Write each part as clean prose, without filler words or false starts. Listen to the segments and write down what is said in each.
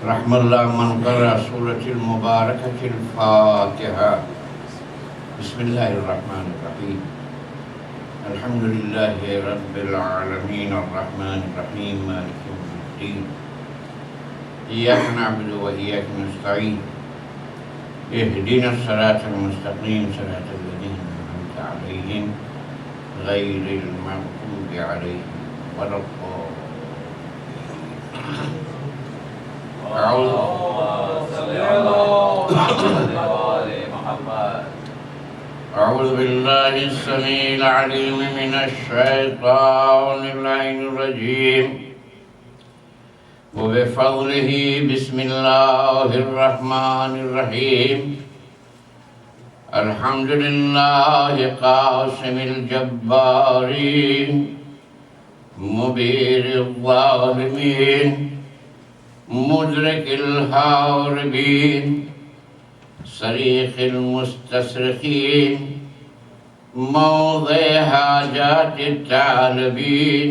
رحم اللہ من قرأ سورة المبارکة الفاتحة. بسم اللہ الرحمن الرحیم. الحمد للہ رب العالمین الرحمن الرحیم مالک یوم الدین. ایاک نعبد و ایاک نستعین. اہدنا الصراط المستقیم صراط الذین انعمت علیہم غیر المغضوب علیہم ولا الضالین. أعوذ بالله السميع العليم من الشيطان اللعين الرجيم. وبفضله بسم الله الرحمن الرحيم. الحمد لله قاسم الجبارين مبير الظالمين مدرك الهاربين صريخ المستصرخين موضع حاجات الثعلبين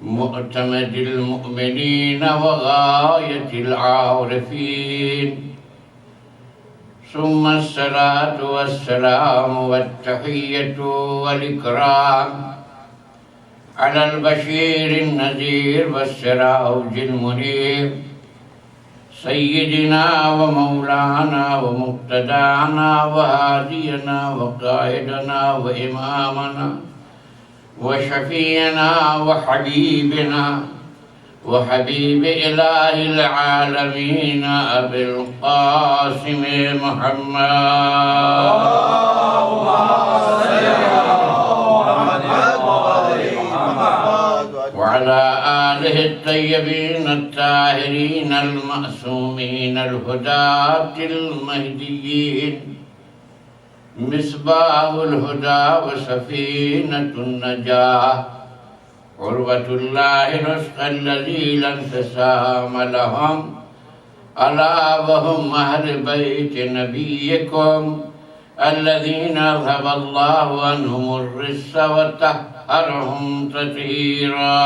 مؤتمد المؤمنين وغاية العارفين. ثم الصلاة والسلام والتحية والإكرام على البشير النذير والسراج المنير سيدنا ومولانا ومقتدانا وهادينا وقائدنا وإمامنا وشفيعنا وحبيبنا وحبيب إله العالمين أبي القاسم محمد وعلى آله الطيبين الطاهرين المعصومين الهداة المهديين مصباح الهدى وسفينة النجاة عروة الله نسخ الذي لا انفصام لهم ألا وهم أهل بيت نبيكم الذين أذهب الله عنهم الرجس وطهرهم تطهيرا.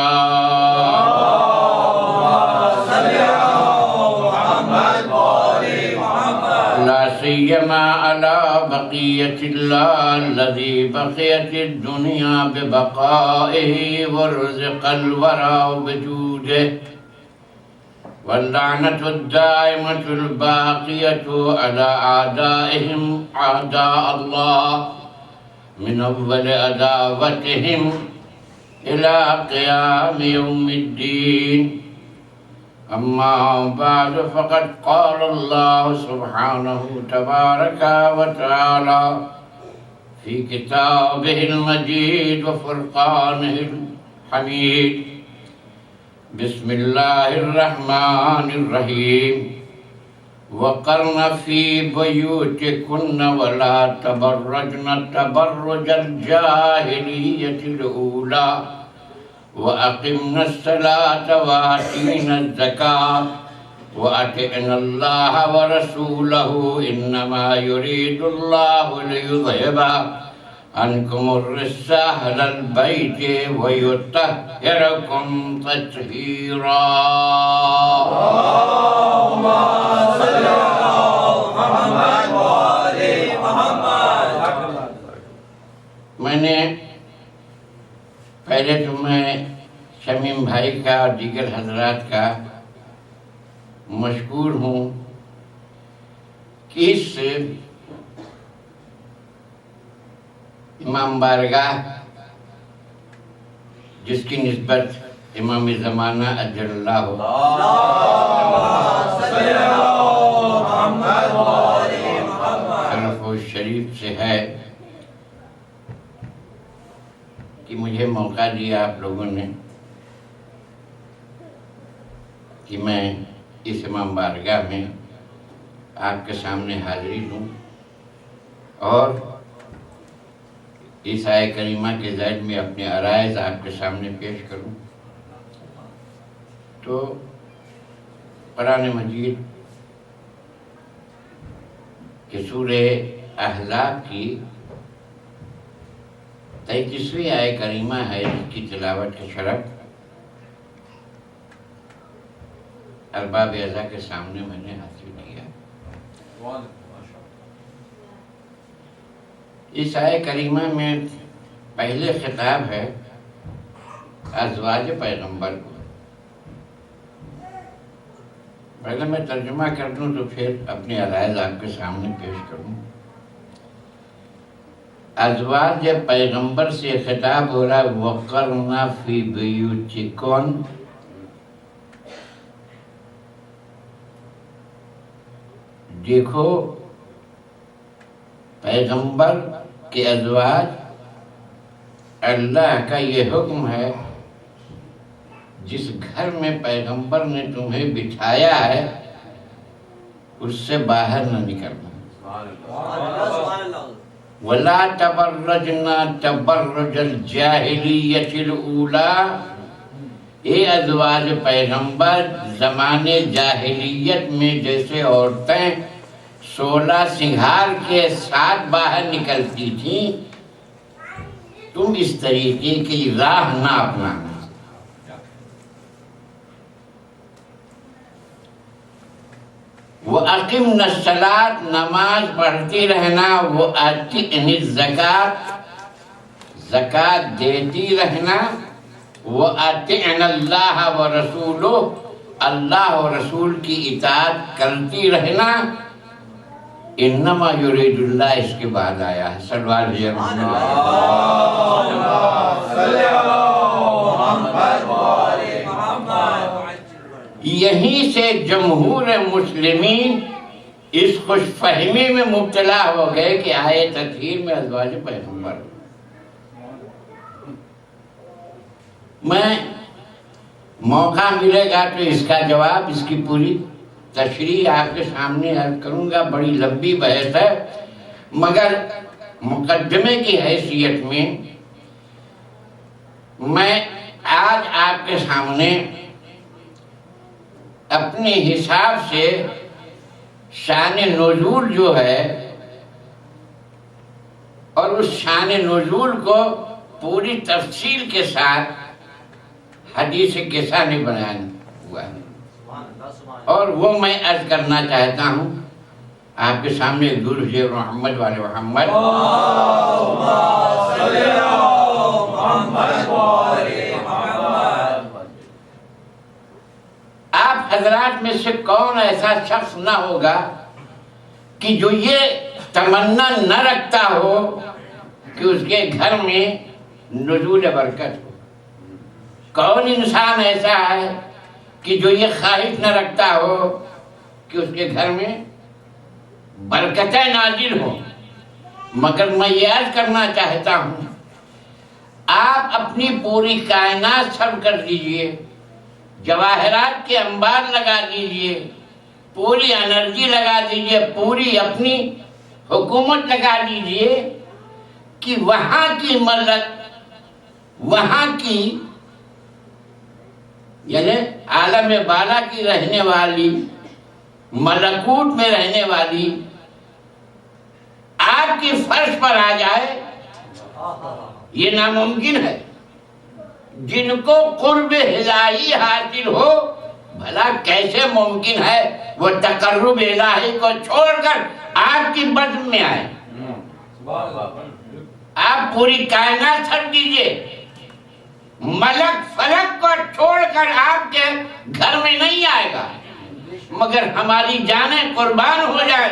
لا سيما على بقية الله الذي بقيت الدنيا ببقائه ورزق الورى بجوده. واللعنة الدائمة الباقية على أعدائهم أعداء الله من أول عداوتهم إلى قيام يوم الدين. أما بعد فقد قال الله سبحانه تبارك وتعالى في كتابه المجيد وفرقانه الحميد. بسم الله الرحمن الرحيم. وقرن في بيوتكن ولا تبرجن تبرج الجاهلية الأولى وأقمنا الصلاة وآتينا الزكاة وأطعنا الله ورسوله إنما يريد الله ليذهب عنكم الرجس أهل البيت ويطهركم تطهيرا. اللهم صل على محمد وآل محمد. میں نے پہلے تو میں شمیم بھائی کا اور دیگر حضرات کا مشکور ہوں کہ اس امام بارگاہ جس کی نسبت امام زمانہ اجل اللہ شرف و شریف سے ہے کہ مجھے موقع دیا آپ لوگوں نے کہ میں اس امام بارگاہ میں آپ کے سامنے حاضری دوں اور اس آیہ کریمہ کے ذیل میں اپنے عرائض آپ کے سامنے پیش کروں. تو قرآن مجید کہ سورہ احزاب کی 33ویں آیہ کریمہ ہے جس کی تلاوت کا شرف ارباب اعلیٰ کے سامنے میں نے حاصل کیا۔ اس آیہ کریمہ میں پہلے خطاب ہے ازواج پیغمبر کو۔ پہلے میں ترجمہ کر دوں تو پھر اپنے علائق آپ کے سامنے پیش کروں۔ ازواج پیغمبر سے خطاب ہو رہا ہے وَقَرْنَ فِي بِيُوتِكُنَّ، دیکھو پیغمبر کے ازواج، اللہ کا یہ حکم ہے جس گھر میں پیغمبر نے تمہیں بٹھایا ہے اس سے باہر نہ نکلنا۔ وَلَا تَبَرَّجْنَا تَبَرُّجَ الْجَاهِلِيَّةِ الْأُولَىٰ، اے ازواج پیغمبر زمانے جاہلیت میں جیسے عورتیں 16 سنگھار کے ساتھ باہر نکلتی تھیں، تم اس طریقے کی راہ نہ اپنانا۔ وَأَقِمْنَ الصَّلَاةَ، نماز پڑھتی رہنا، وَآتِئْنِ الزَّكَاةَ، زکوٰۃ دیتی رہنا، وَآتِئْنَ اللَّهَ وَرَسُولُهُ، اللہ و رسول کی اطاعت کرتی رہنا۔ انما یرید اللہ اس کے بعد آیا ہے، صلی اللہ علیہ وسلم۔ یہیں سے جمہور مسلمین اس خوش فہمی میں مبتلا ہو گئے کہ آیے تطہیر میں ازواج پیغمبر۔ میں موقع ملے گا تو اس کا جواب، اس کی پوری تشریح آپ کے سامنے عرض کروں گا۔ بڑی لمبی بحث ہے، مگر مقدمے کی حیثیت میں میں آج آپ کے سامنے اپنے حساب سے شان نزول جو ہے اور اس شان نزول کو پوری تفصیل کے ساتھ حدیث قصہ نے بیان ہوا ہے، اور وہ میں عرض کرنا چاہتا ہوں آپ کے سامنے درود محمد والے محمد۔ آپ حضرات میں سے کون ایسا شخص نہ ہوگا کہ جو یہ تمنا نہ رکھتا ہو کہ اس کے گھر میں نزول برکت ہو؟ کون انسان ایسا ہے کہ جو یہ خواہش نہ رکھتا ہو کہ اس کے گھر میں برکتیں نازل ہوں؟ مگر میں یہ عرض کرنا چاہتا ہوں، آپ اپنی پوری کائنات سب کر دیجئے، جواہرات کے انبار لگا دیجئے، پوری انرجی لگا دیجئے، پوری اپنی حکومت لگا دیجئے کہ وہاں کی ملک، وہاں کی یعنی عالم بالا کی رہنے والی، ملکوت میں رہنے والی آپ کی فرش پر آ جائے، یہ ناممکن ہے۔ جن کو قرب الہی حاصل ہو، بھلا کیسے ممکن ہے وہ تقرب الہی کو چھوڑ کر آپ کی بزم میں آئے؟ آپ پوری کائنات چھوڑ دیجئے، ملک فلک کو چھوڑ کر آپ کے گھر میں نہیں آئے گا، مگر ہماری جانیں قربان ہو جائے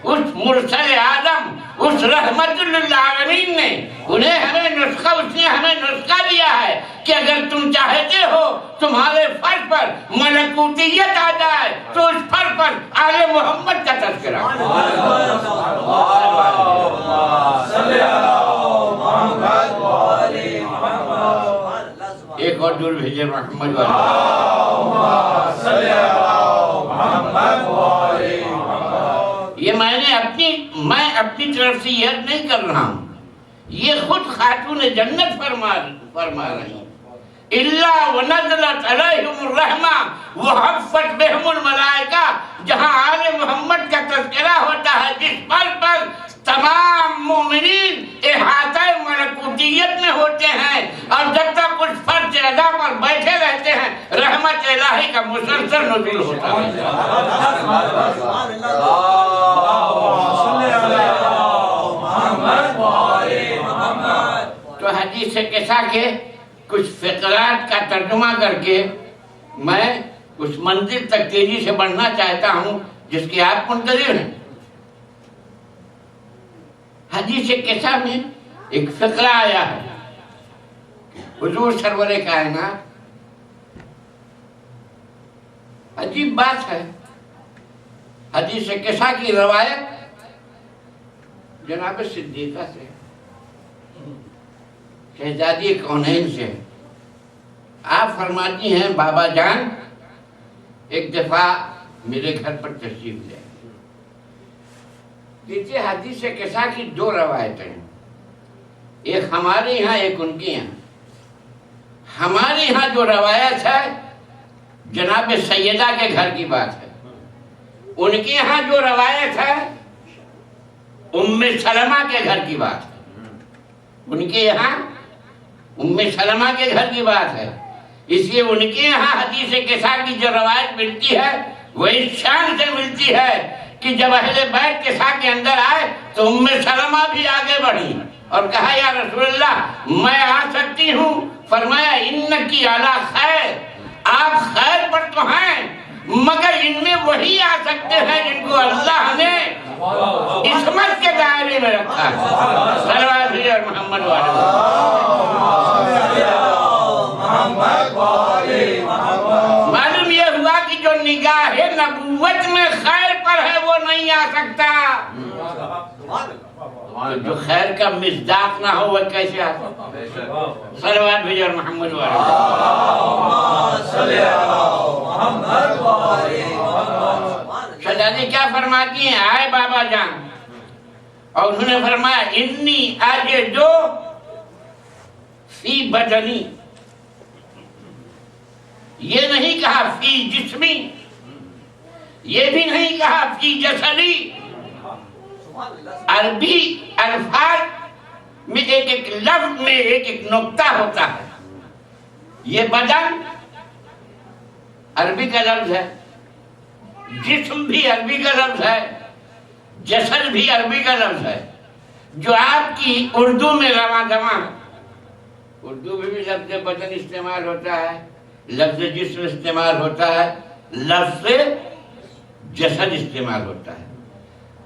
اس مرسل آدم، اس رحمت للعالمین نے انہیں ہمیں نسخہ دیا ہے کہ اگر تم چاہتے ہو تمہارے فرش پر ملکوتیت آ جائے تو اس فرش پر آل محمد کا تذکرہ۔ ایک اور دور بھیجے محمد یہ میں اپنی طرف سے یہ نہیں کر رہا ہوں، یہ خود خاتون جنت فرما رہی ہیں۔ اللہ ونزلت علیہم الرحمہ وحفت بہم الملائکہ، جہاں آل محمد کا تذکرہ ہوتا ہے، جس پر تمام مومنین احاطہ ملکوتیت میں ہوتے ہیں، اور جب تک اس فرض ادا پر بیٹھے رہتے ہیں رحمت الہی کا مسلسل نزول ہوتا ہے۔ تو حدیث قصہ کے کچھ فقرات کا ترجمہ کر کے میں اس منزل تک تیزی سے بڑھنا چاہتا ہوں جس کی آپ منتظر ہیں۔ حدیث قصہ میں ایک فقرہ آیا ہے، حضور سرور کائنات، عجیب بات ہے، حدیث قصہ کی روایت جناب صدیقہ سے، شہزادی کونین سے۔ آپ فرماتی ہیں بابا جان ایک دفعہ میرے گھر پر تشریف لے۔ دیکھیے حدیث قصہ کی دو روایتیں ہیں، ایک ہمارے یہاں ایک ان کے یہاں۔ ہمارے یہاں جو روایت ہے جناب سیدہ کے گھر کی بات ہے، ان کے یہاں جو روایت ہے ام سلمہ کے گھر کی بات ہے، ان کے یہاں ام سلمہ کے گھر کی بات ہے۔ اس لیے ان کے یہاں حدیث قصہ کی جو روایت ملتی ہے وہ اس شان سے ملتی ہے کہ جب اہل بیت قصہ کے اندر آئے تو ام سلمہ بھی آگے بڑھی اور کہا یا رسول اللہ میں آ سکتی ہوں؟ فرمایا انکی علی خیر، آپ خیر پر تو ہیں مگر ان میں وہی آ سکتے ہیں جن کو اللہ نے عصمت کے دائرے میں رکھا ہے۔ صلوات اور محمد معلوم یہ ہوا کہ جو نگاہ نبوت میں خیر پر ہے وہ نہیں آ سکتا، جو خیر کا مصداق نہ ہو وہ کیسے آ سکتا؟ صلوات اور محمد شہزادی کیا فرماتی ہیں؟ آئے بابا جان اور انہوں نے فرمایا انی اجدو فی بدنی، یہ نہیں کہا فی جسمی، یہ بھی نہیں کہا فی جسدی۔ عربی الفاظ میں ایک ایک لفظ میں ایک ایک نقطہ ہوتا ہے۔ یہ بدن عربی کا لفظ ہے، جسم بھی عربی کا لفظ ہے، جسد بھی عربی کا لفظ ہے، جو آپ کی اردو میں رواں دواں ہے۔ اردو میں بھی لفظ بدن استعمال ہوتا ہے، لفظ جسم استعمال ہوتا ہے، لفظ جسد استعمال ہوتا ہے،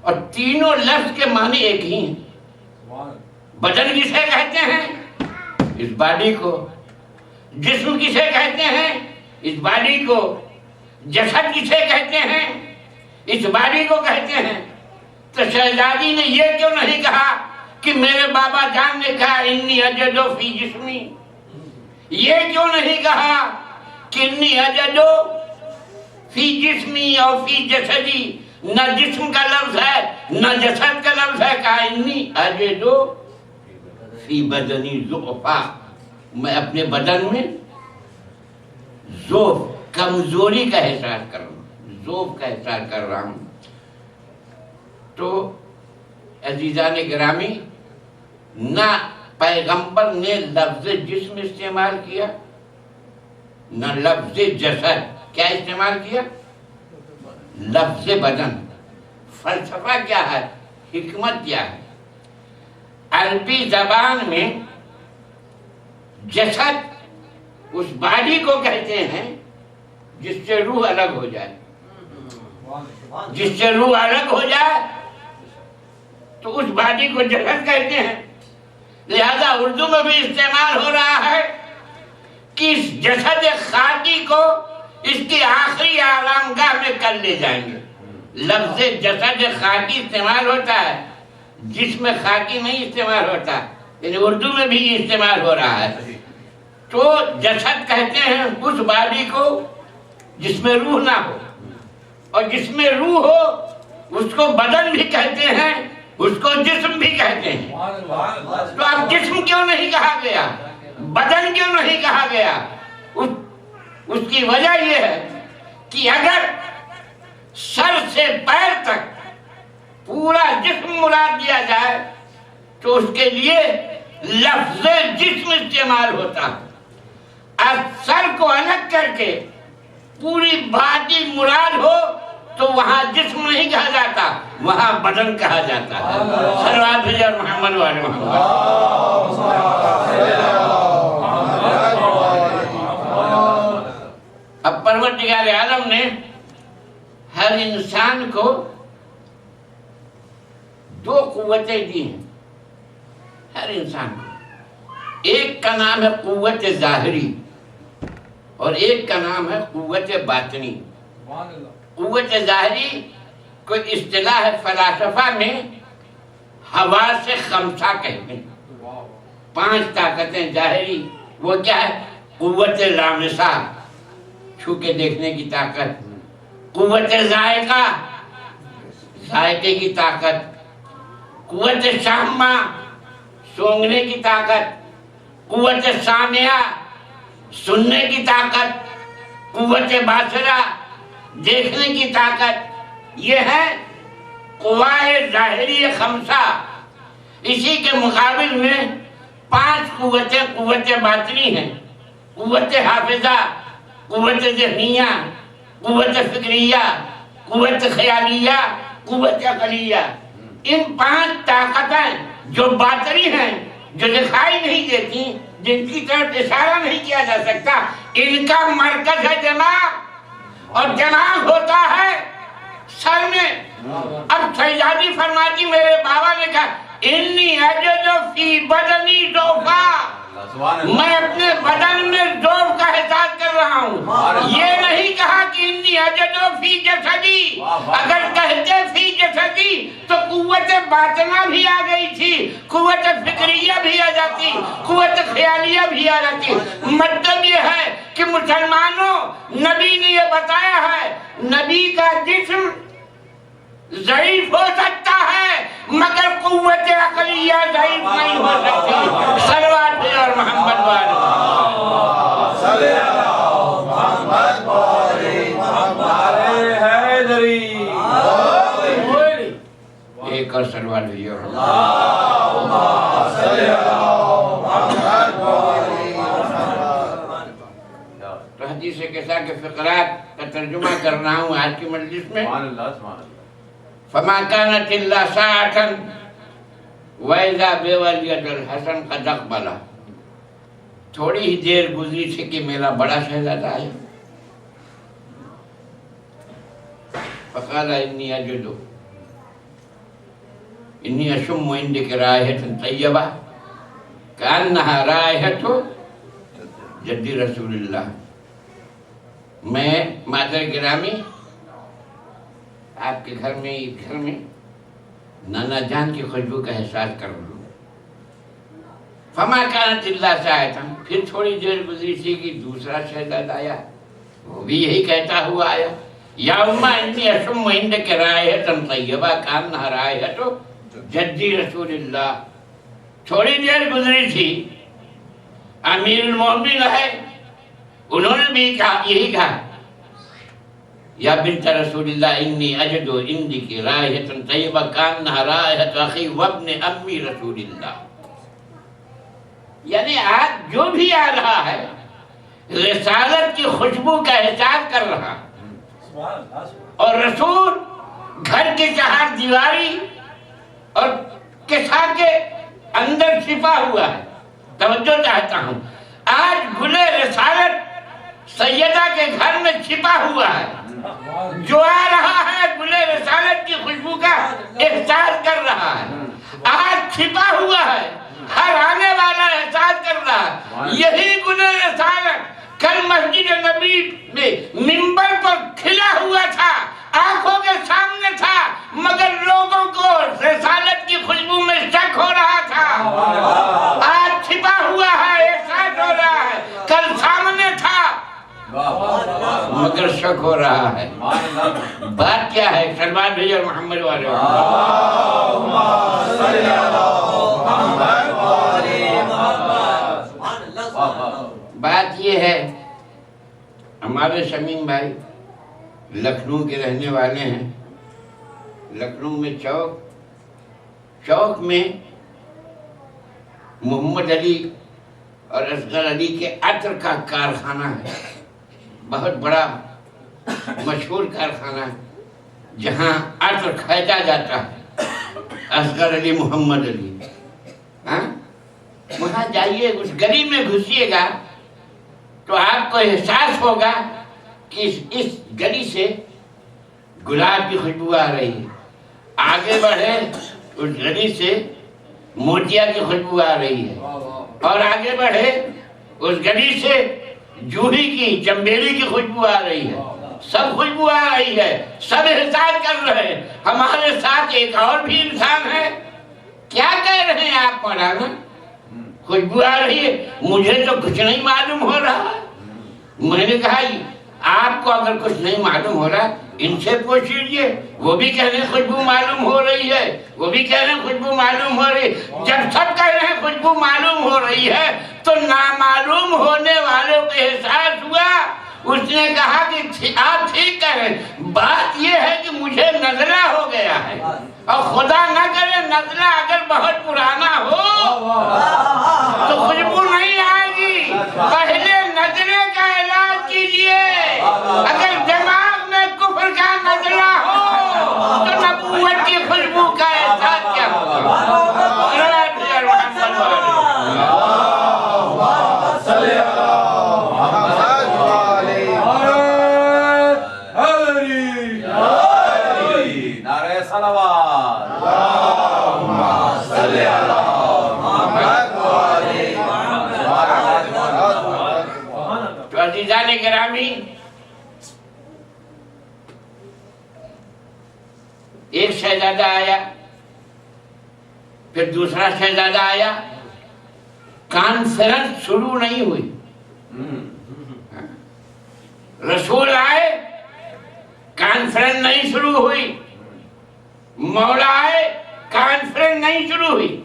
اور تینوں لفظ کے معنی ایک ہی ہیں۔ بدن کسے کہتے ہیں؟ اس باڈی کو۔ جسم کسے کہتے ہیں؟ اس باڈی کو۔ جسد کسے کہتے ہیں؟ اس باڈی کو کہتے ہیں۔ تو شہزادی نے یہ کیوں نہیں کہا کہ میرے بابا جان نے کہا انی اجدو فی جسمی؟ یہ کیوں نہیں کہا کہ انی اجدو فی جسمی اور فی جسدی؟ نہ جسم کا لفظ ہے نہ جسد کا لفظ ہے، کہا انی اجدو فی بدنی ضعفا، میں اپنے بدن میں ضعف، کمزوری کا احساس کر رہا ہوں، ضعف کا احساس کر رہا ہوں۔ تو عزیزان گرامی، نہ پیغمبر نے لفظ جسم استعمال کیا نہ لفظ جسد، کیا استعمال کیا؟ لفظ بدن۔ فلسفہ کیا ہے؟ حکمت کیا ہے؟ عربی زبان میں جسد اس باڈی کو کہتے ہیں جس سے روح الگ ہو جائے، جس سے روح الگ ہو جائے تو اس باڈی کو جسد کہتے ہیں۔ لہذا اردو میں بھی استعمال ہو رہا ہے کہ اس جسد خاکی کو اس کی آخری آرام گاہ میں کر لے جائیں گے۔ لفظ جسد خاکی استعمال ہوتا ہے، جسم خاکی نہیں استعمال ہوتا، یعنی اردو میں بھی استعمال ہو رہا ہے۔ تو جسد کہتے ہیں اس باڈی کو جس میں روح نہ ہو، اور جس میں روح ہو اس کو بدن بھی کہتے ہیں، اس کو جسم بھی کہتے ہیں۔ تو اب جسم کیوں نہیں کہا گیا؟ بدن کیوں نہیں کہا گیا؟ اس کی وجہ یہ ہے کہ اگر سر سے پیر تک پورا جسم مراد دیا جائے تو اس کے لیے لفظ جسم استعمال ہوتا ہے۔ اب سر کو الگ کر کے پوری باطی مراد ہو تو وہاں جسم نہیں کہا جاتا، وہاں بدن کہا جاتا ہے۔ صلوات بھیجے اور محمد والے محمد۔ اب پروردگار عالم نے ہر انسان کو دو قوتیں دی ہیں، ہر انسان کو۔ ایک کا نام ہے قوت ظاہری اور ایک کا نام ہے قوت باطنی۔ قوت ظاہری کوئی اصطلاح ہے فلاسفہ میں حواس خمسہ کہتے ہیں، 5 طاقتیں ظاہری۔ وہ کیا ہے؟ قوت لامسہ، چھو کے دیکھنے کی طاقت، قوت ذائقہ، ذائقے کی طاقت، قوت شامہ، سونگھنے کی طاقت، قوت سامعہ، سننے کی طاقت، قوت باصرہ، دیکھنے کی طاقت۔ یہ ہے قوائے ظاہری خمسہ۔ اسی کے مقابل میں 5 قوتیں قوت باطنی ہیں، قوت حافظہ، قوت ذہنیہ، قوت فکریہ، قوت خیالیہ، قوت عقلیہ۔ ان 5 طاقتیں جو باطنی ہیں، جو دکھائی نہیں دیتی، جن کی طرف اشارہ نہیں کیا جا سکتا، ان کا مرکز ہے دماغ، اور دماغ ہوتا ہے سر میں۔ اب سیدی فرماتی میرے بابا نے کہا انی اجد فی بدنی ضعفا، میں اپنے بدن میں ضعف کا احساس کر رہا ہوں۔ یہ نہیں کہا کہ انی اجد فی جسدی، اگر کہتے فی جسدی تو قوت باطنہ بھی آ گئی تھی، قوت فکریہ بھی آ جاتی، قوت خیالیہ بھی آ جاتی۔ مطلب یہ ہے کہ مسلمانوں، نبی نے یہ بتایا ہے، نبی کا جسم ضعیف ہو سکتا ہے مگر قوت عقلیہ ضعیف نہیں ہو سکتی۔ صلوات بھی اور محمد والے صلی اللہ محمد والی محمد حیدری۔ ایک اور صلوات بھی اور صلی اللہ محمد والی محمد۔ تو حدیث کیسا کہ فقرات کا ترجمہ کر رہا ہوں آج کی مجلس میں۔ فما كانت الا ساعة واذا بولید الحسن قد اقبل۔ تھوڑی ہی دیر گزری تھی کہ میرا بڑا شہزادہ آیا۔ فقال انی اجد انی اشم عندك رائحة طیبہ کأنها رائحة جد رسول اللہ۔ میں مادر گرامی آپ کے گھر میں نانا جان کی خوشبو کا احساس کر رہا ہوں۔ فما كانت الا ساعة، پھر تھوڑی دیر گزری تھی کہ دوسرا شہزادہ آیا، وہ بھی یہی کہتا ہوا آیا، یا اماں انی اشم عندك رائحة طیبہ کأنها رائحة جد رسول اللہ۔ تھوڑی دیر گزری تھی، امیر المومنین ہے، انہوں نے بھی یہی کہا، یا بنت رسول اللہ انی اجد عندک رائحة طیبہ کأنها رائحة اخی وابن امی رسول اللہ۔ یعنی آج جو بھی آ رہا ہے رسالت کی خوشبو کا احساس کر رہا، اور رسول گھر کی چہار دیواری اور کسا کے اندر چھپا ہوا ہے۔ توجہ چاہتا ہوں، آج گلے رسالت سیدہ کے گھر میں چھپا ہوا ہے، جو آ رہا ہے گلے رسالت کی خوشبو کا احساس کر رہا ہے، آج چھپا ہوا ہے، ہر آنے والا احساس کر رہا ہے۔ یہی گلے رسالت کل مسجد نبی میں منبر پر کھلا ہوا تھا، آنکھوں کے سامنے تھا، مگر لوگوں کو رسالت کی خوشبو میں شک ہو رہا تھا۔ آج چھپا ہوا ہے، احساس ہو رہا ہے، کل سامنے تھا مگر شک ہو رہا ہے۔ بات کیا ہے؟ سلمان بھائی اور محمد والے بات یہ ہے، ہمارے شمیم بھائی لکھنؤ کے رہنے والے ہیں۔ لکھنؤ میں چوک میں محمد علی اور اصغر علی کے عطر کا کارخانہ ہے، بہت بڑا مشہور کارخانہ جہاں عطر خریدا جاتا ہے، اصغر علی محمد علی، وہاں جائیے، اس گلی میں گھسیے گا تو آپ کو احساس ہوگا کہ اس گلی سے گلاب کی خوشبو آ رہی ہے، آگے بڑھے اس گلی سے موتیا کی خوشبو آ رہی ہے، اور آگے بڑھے اس گلی سے جوہی کی، چنبیلی کی خوشبو آ رہی ہے، سب خوشبو آ رہی ہے، سب احساس کر رہے ہیں ہمارے ساتھ ایک اور بھی انسان ہے۔ کیا کہہ رہے ہیں آپ مولانا؟ خوشبو آ رہی ہے، مجھے تو کچھ نہیں معلوم ہو رہا۔ میں نے کہا آپ کو اگر کچھ نہیں معلوم ہو رہا ان سے پوچھ لیجیے، وہ بھی کہہ رہے ہیں خوشبو معلوم ہو رہی ہے، وہ بھی کہہ رہے ہیں خوشبو معلوم ہو رہی ہے۔ جب سب کہہ رہے ہیں خوشبو معلوم ہو رہی ہے تو نامعلوم ہونے والوں کو احساس ہوا۔ اس نے کہا کہ آپ ٹھیک کہہ رہے ہیں، بات یہ ہے کہ مجھے نزلہ ہو گیا ہے، اور خدا نہ کرے نزلہ اگر بہت پرانا ہو تو خوشبو نہیں آئے گی۔ پہلے نزلے کا علاج کیجئے، اگر دماغ میں کفر کا نزلہ ہو تو نبوت کی خوشبو کا احساس کیا ہوگا؟ تو عزیزان گرامی، ایک شہزادہ آیا، پھر دوسرا شہزادہ آیا، کانفرنس شروع نہیں ہوئی، رسول آئے، کانفرنس نہیں شروع ہوئی، مولا آئے، کانفرنس نہیں شروع ہوئی۔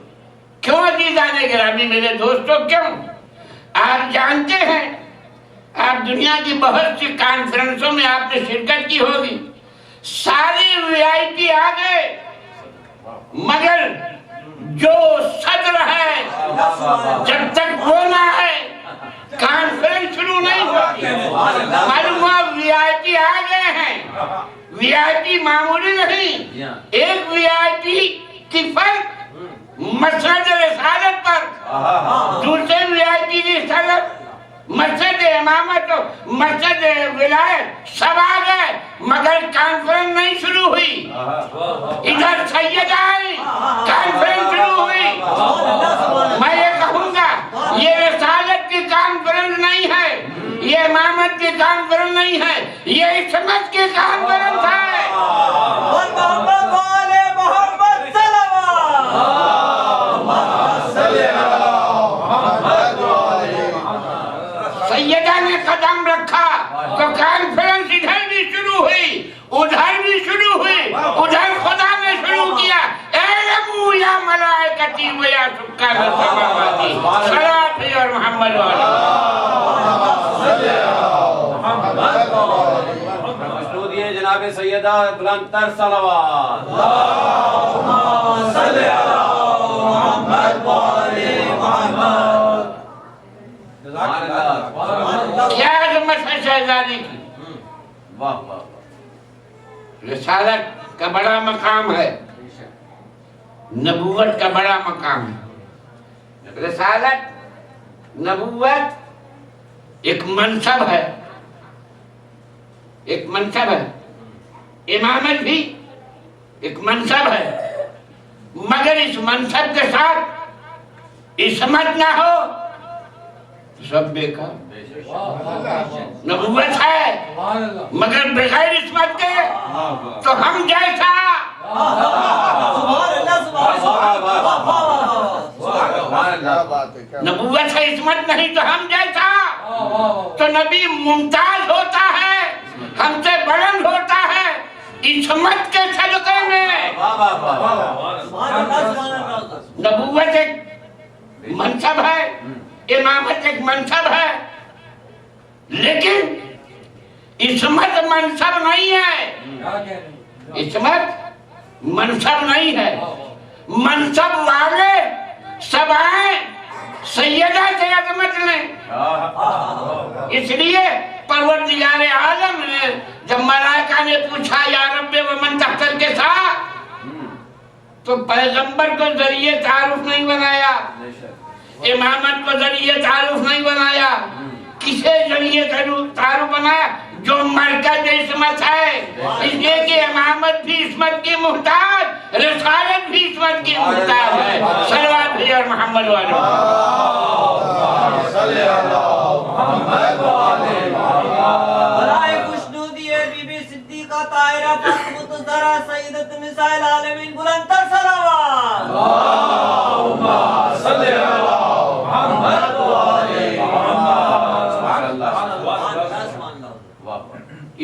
کیوں عزیزان گرامی میرے دوستوں، کیوں؟ آپ جانتے ہیں، آپ دنیا کی بہت سی کانفرنسوں میں آپ نے شرکت کی ہوگی، ساری وی آئی پی آ گئے، مگر جو صدر ہے جب تک وہ نہ ہے کانفرنس شروع نہیں ہوتی۔ معلوم ہوا وی آئی پی آ گئے ہیں، وی آئی پی معمولی نہیں، ایک وی آئی پی کی فرق مسجد رسالت پر، دوسرے وی آئی پی کی رسالت مسجد امامت و مسجد ولایت، سب آ گئے مگر کانفرنس نہیں شروع ہوئی۔ ادھر سید آئی، کانفرنس شروع ہوئی۔ میں یہ کہوں گا یہ رسالت کی کانفرنس نہیں ہے، یہ امامت کی کانفرنس نہیں ہے، یہ عصمت کی کانفرنس ہے۔ سیدہ نے قدم رکھا تو کانفرنس ادھر بھی شروع ہوئی، ادھر بھی شروع ہوئی، ادھر خدا نے شروع کیا، اعلموا یا ملائکتی و یا سکان السماواتی صلاتی اور محمد والا۔ مشروع دیئے جناب سیدہ بلند تر صلوات۔ اللہم صلی علی محمد وآلِ محمد۔ کیا عظمت ہے شہزادی کی، واہ واہ۔ رسالت کا بڑا مقام ہے، نبوت کا بڑا مقام ہے۔ رسالت، نبوت ایک منصب ہے، ایک منصب ہے، امامت بھی ایک منصب ہے، مگر اس منصب کے ساتھ عصمت نہ ہو سب بیکار۔ نبوت ہے مگر بغیر عصمت کے تو ہم جیسا، نبوت ہے عصمت نہیں تو ہم جیسا، تو نبی ممتاز ہوتا ہے، ہم سے بلند ہوتا ہے عصمت کے صدقے میں۔ نبوت ایک منصب ہے، امامت ایک منصب ہے، لیکن عصمت منصب نہیں ہے، عصمت منصب نہیں ہے۔ منصب والے سب آئیں سیدہ سے عظمت لیں، اس لیے پروردگار عالم نے جب ملائکہ نے پوچھا یا رب ومن تحت الکساء تو پیغمبر کو ذریعہ تعارف نہیں بنایا، امامت کو ذریعہ تعارف نہیں بنایا، کسے ذریعہ تعارف بنایا؟ جو مرکز عصمت ہے، اس لیے کہ امامت بھی عصمت کی محتاج، رسالت بھی عصمت کی محتاج ہے۔ صلوات بھی اور محمد والے برائے خوشنودی بی بی صدیقہ طاہرہ فاطمہ الزہرا سیدۃ النساء العالمین بلند تر صلوات۔ اللہم صلی علی محمد وآل محمد۔ سبحان اللہ۔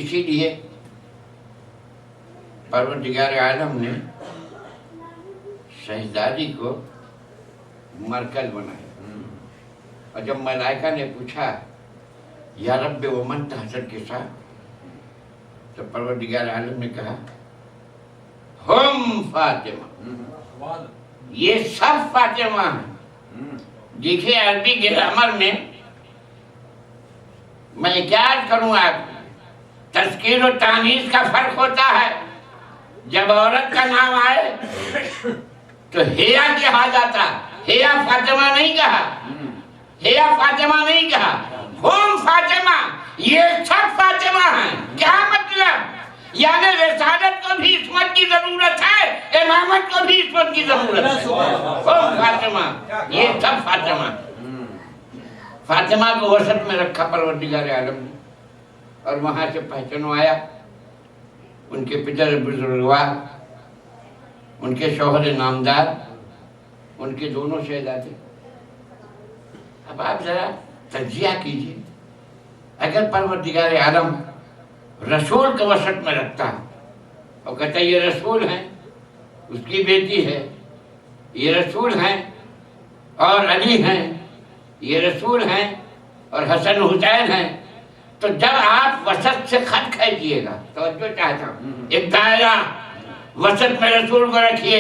اسی لیے پروردگار عالم نے شہزادی کو مرکز بنایا، اور جب ملائکہ نے پوچھا یا رب ومن تحت الکساء تو پروردگار عالم نے کہا ہم فاطمہ، یہ سب فاطمہ ہیں۔ دیکھیے عربی گرامر میں کیا کروں آپ کو، تذکیر و تانیث کا فرق ہوتا ہے۔ جب عورت کا نام آئے تو ہیا کہا جاتا، ہیا فاطمہ نہیں کہا، ہیا فاطمہ نہیں کہا، ہم فاطمہ، یہ سب فاطمہ ہیں۔ کیا مطلب؟ یعنی رسالت کو بھی عصمت کی ضرورت ہے، امامت کو بھی عصمت کی ضرورت ہے۔ ہم فاطمہ، یہ سب فاطمہ۔ فاطمہ کو وسط میں رکھا پروردگار عالم نے، اور وہاں سے پہچانوایا ان کے پدر بزرگوار، ان کے شوہر نامدار، ان کے دونوں شہزادے۔ اب آپ ذرا تجزیہ کیجئے، اگر پروردگار عالم رسول کو وسط میں رکھتا اور کہتا یہ رسول ہیں، اس کی بیٹی ہے، یہ رسول ہیں، اور علی ہیں، یہ رسول ہیں، اور حسن حسین ہیں، تو جب آپ وسط سے خط کھینچیے گا، توجہ چاہتا ہوں، ایک دائرہ وسط میں رسول کو رکھیے،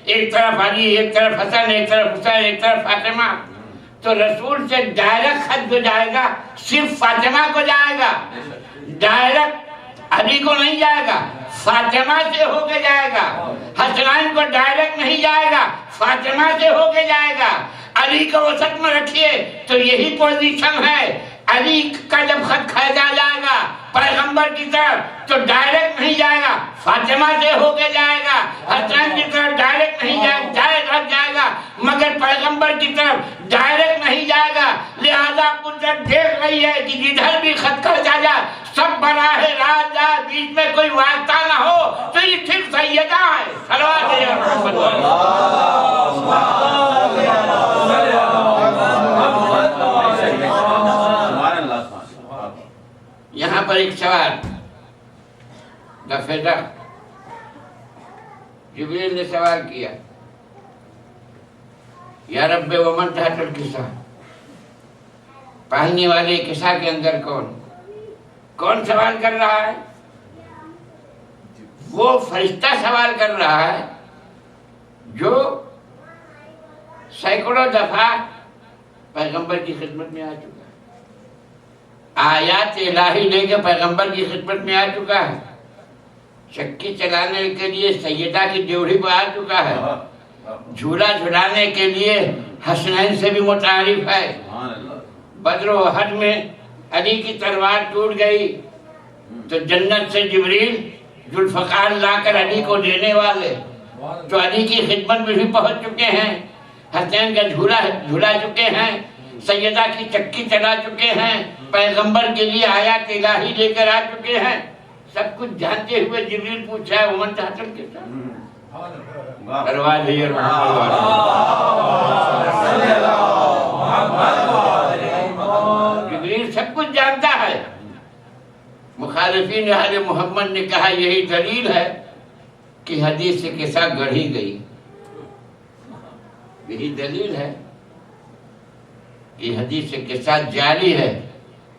ایک طرف علی، ایک طرف حسن، ایک طرف حسین، ایک طرف فاطمہ، تو رسول سے ڈائریکٹ خط جو جائے گا صرف فاطمہ کو جائے گا، ڈائریکٹ علی کو نہیں جائے گا، فاطمہ سے ہو کے جائے گا۔ حسنین کو ڈائریکٹ نہیں جائے گا، فاطمہ سے ہو کے جائے گا۔ علی کو وسط میں رکھیے تو یہی پوزیشن ہے۔ علی کا جب خط کھینچا جائے گا پیغمبر کی طرف تو ڈائریکٹ نہیں جائے گا، فاطمہ سے ہو کے جائے گا۔ حسین کی طرف ڈائریکٹ نہیں جائے گا، مگر پیغمبر کی طرف ڈائریکٹ نہیں جائے گا۔ لہذا قدرت دیکھ رہی ہے کہ جدھر بھی خط کھینچا جائے سب براہ راست جائے، بیچ میں کوئی واسطہ نہ ہو، تو یہ صرف سیدہ ہے۔ صلوات ہے محمد یہاں پر ایک سوال دفعہ جبریل نے سوال کیا یا رب ومن تحت الکساء، پہننے والے کساء کے اندر کون سوال کر رہا ہے؟ وہ فرشتہ سوال کر رہا ہے جو سینکڑوں دفعہ پیغمبر کی خدمت میں آ چکا ہے، آیات الہی لے کے پیغمبر کی خدمت میں آ چکا ہے، چکی چلانے کے لیے سیدہ کی ڈیوڑی پہ آ چکا ہے، جھولا جھلانے کے لیے حسنین سے بھی متعارف ہے۔ بدر و احد میں علی کی تلوار ٹوٹ گئی تو جنت سے جبریل ذوالفقار لا کر علی کو دینے والے تو علی کی خدمت میں بھی پہنچ چکے ہیں، حسین کا جھولا چکے ہیں، سیدہ کی چکی چلا چکے ہیں، پیغمبر کے لیے آیات الہی لے کر آ چکے ہیں۔ سب کچھ جانتے ہوئے جبریل پوچھا ہے ومن تحت الکساء، جبریل سب کچھ جانتا ہے۔ مخالفین اہل محمد نے کہا یہی دلیل ہے کہ حدیث سے کساء گڑھی گئی، یہی دلیل ہے کہ حدیث سے کساء جعلی ہے،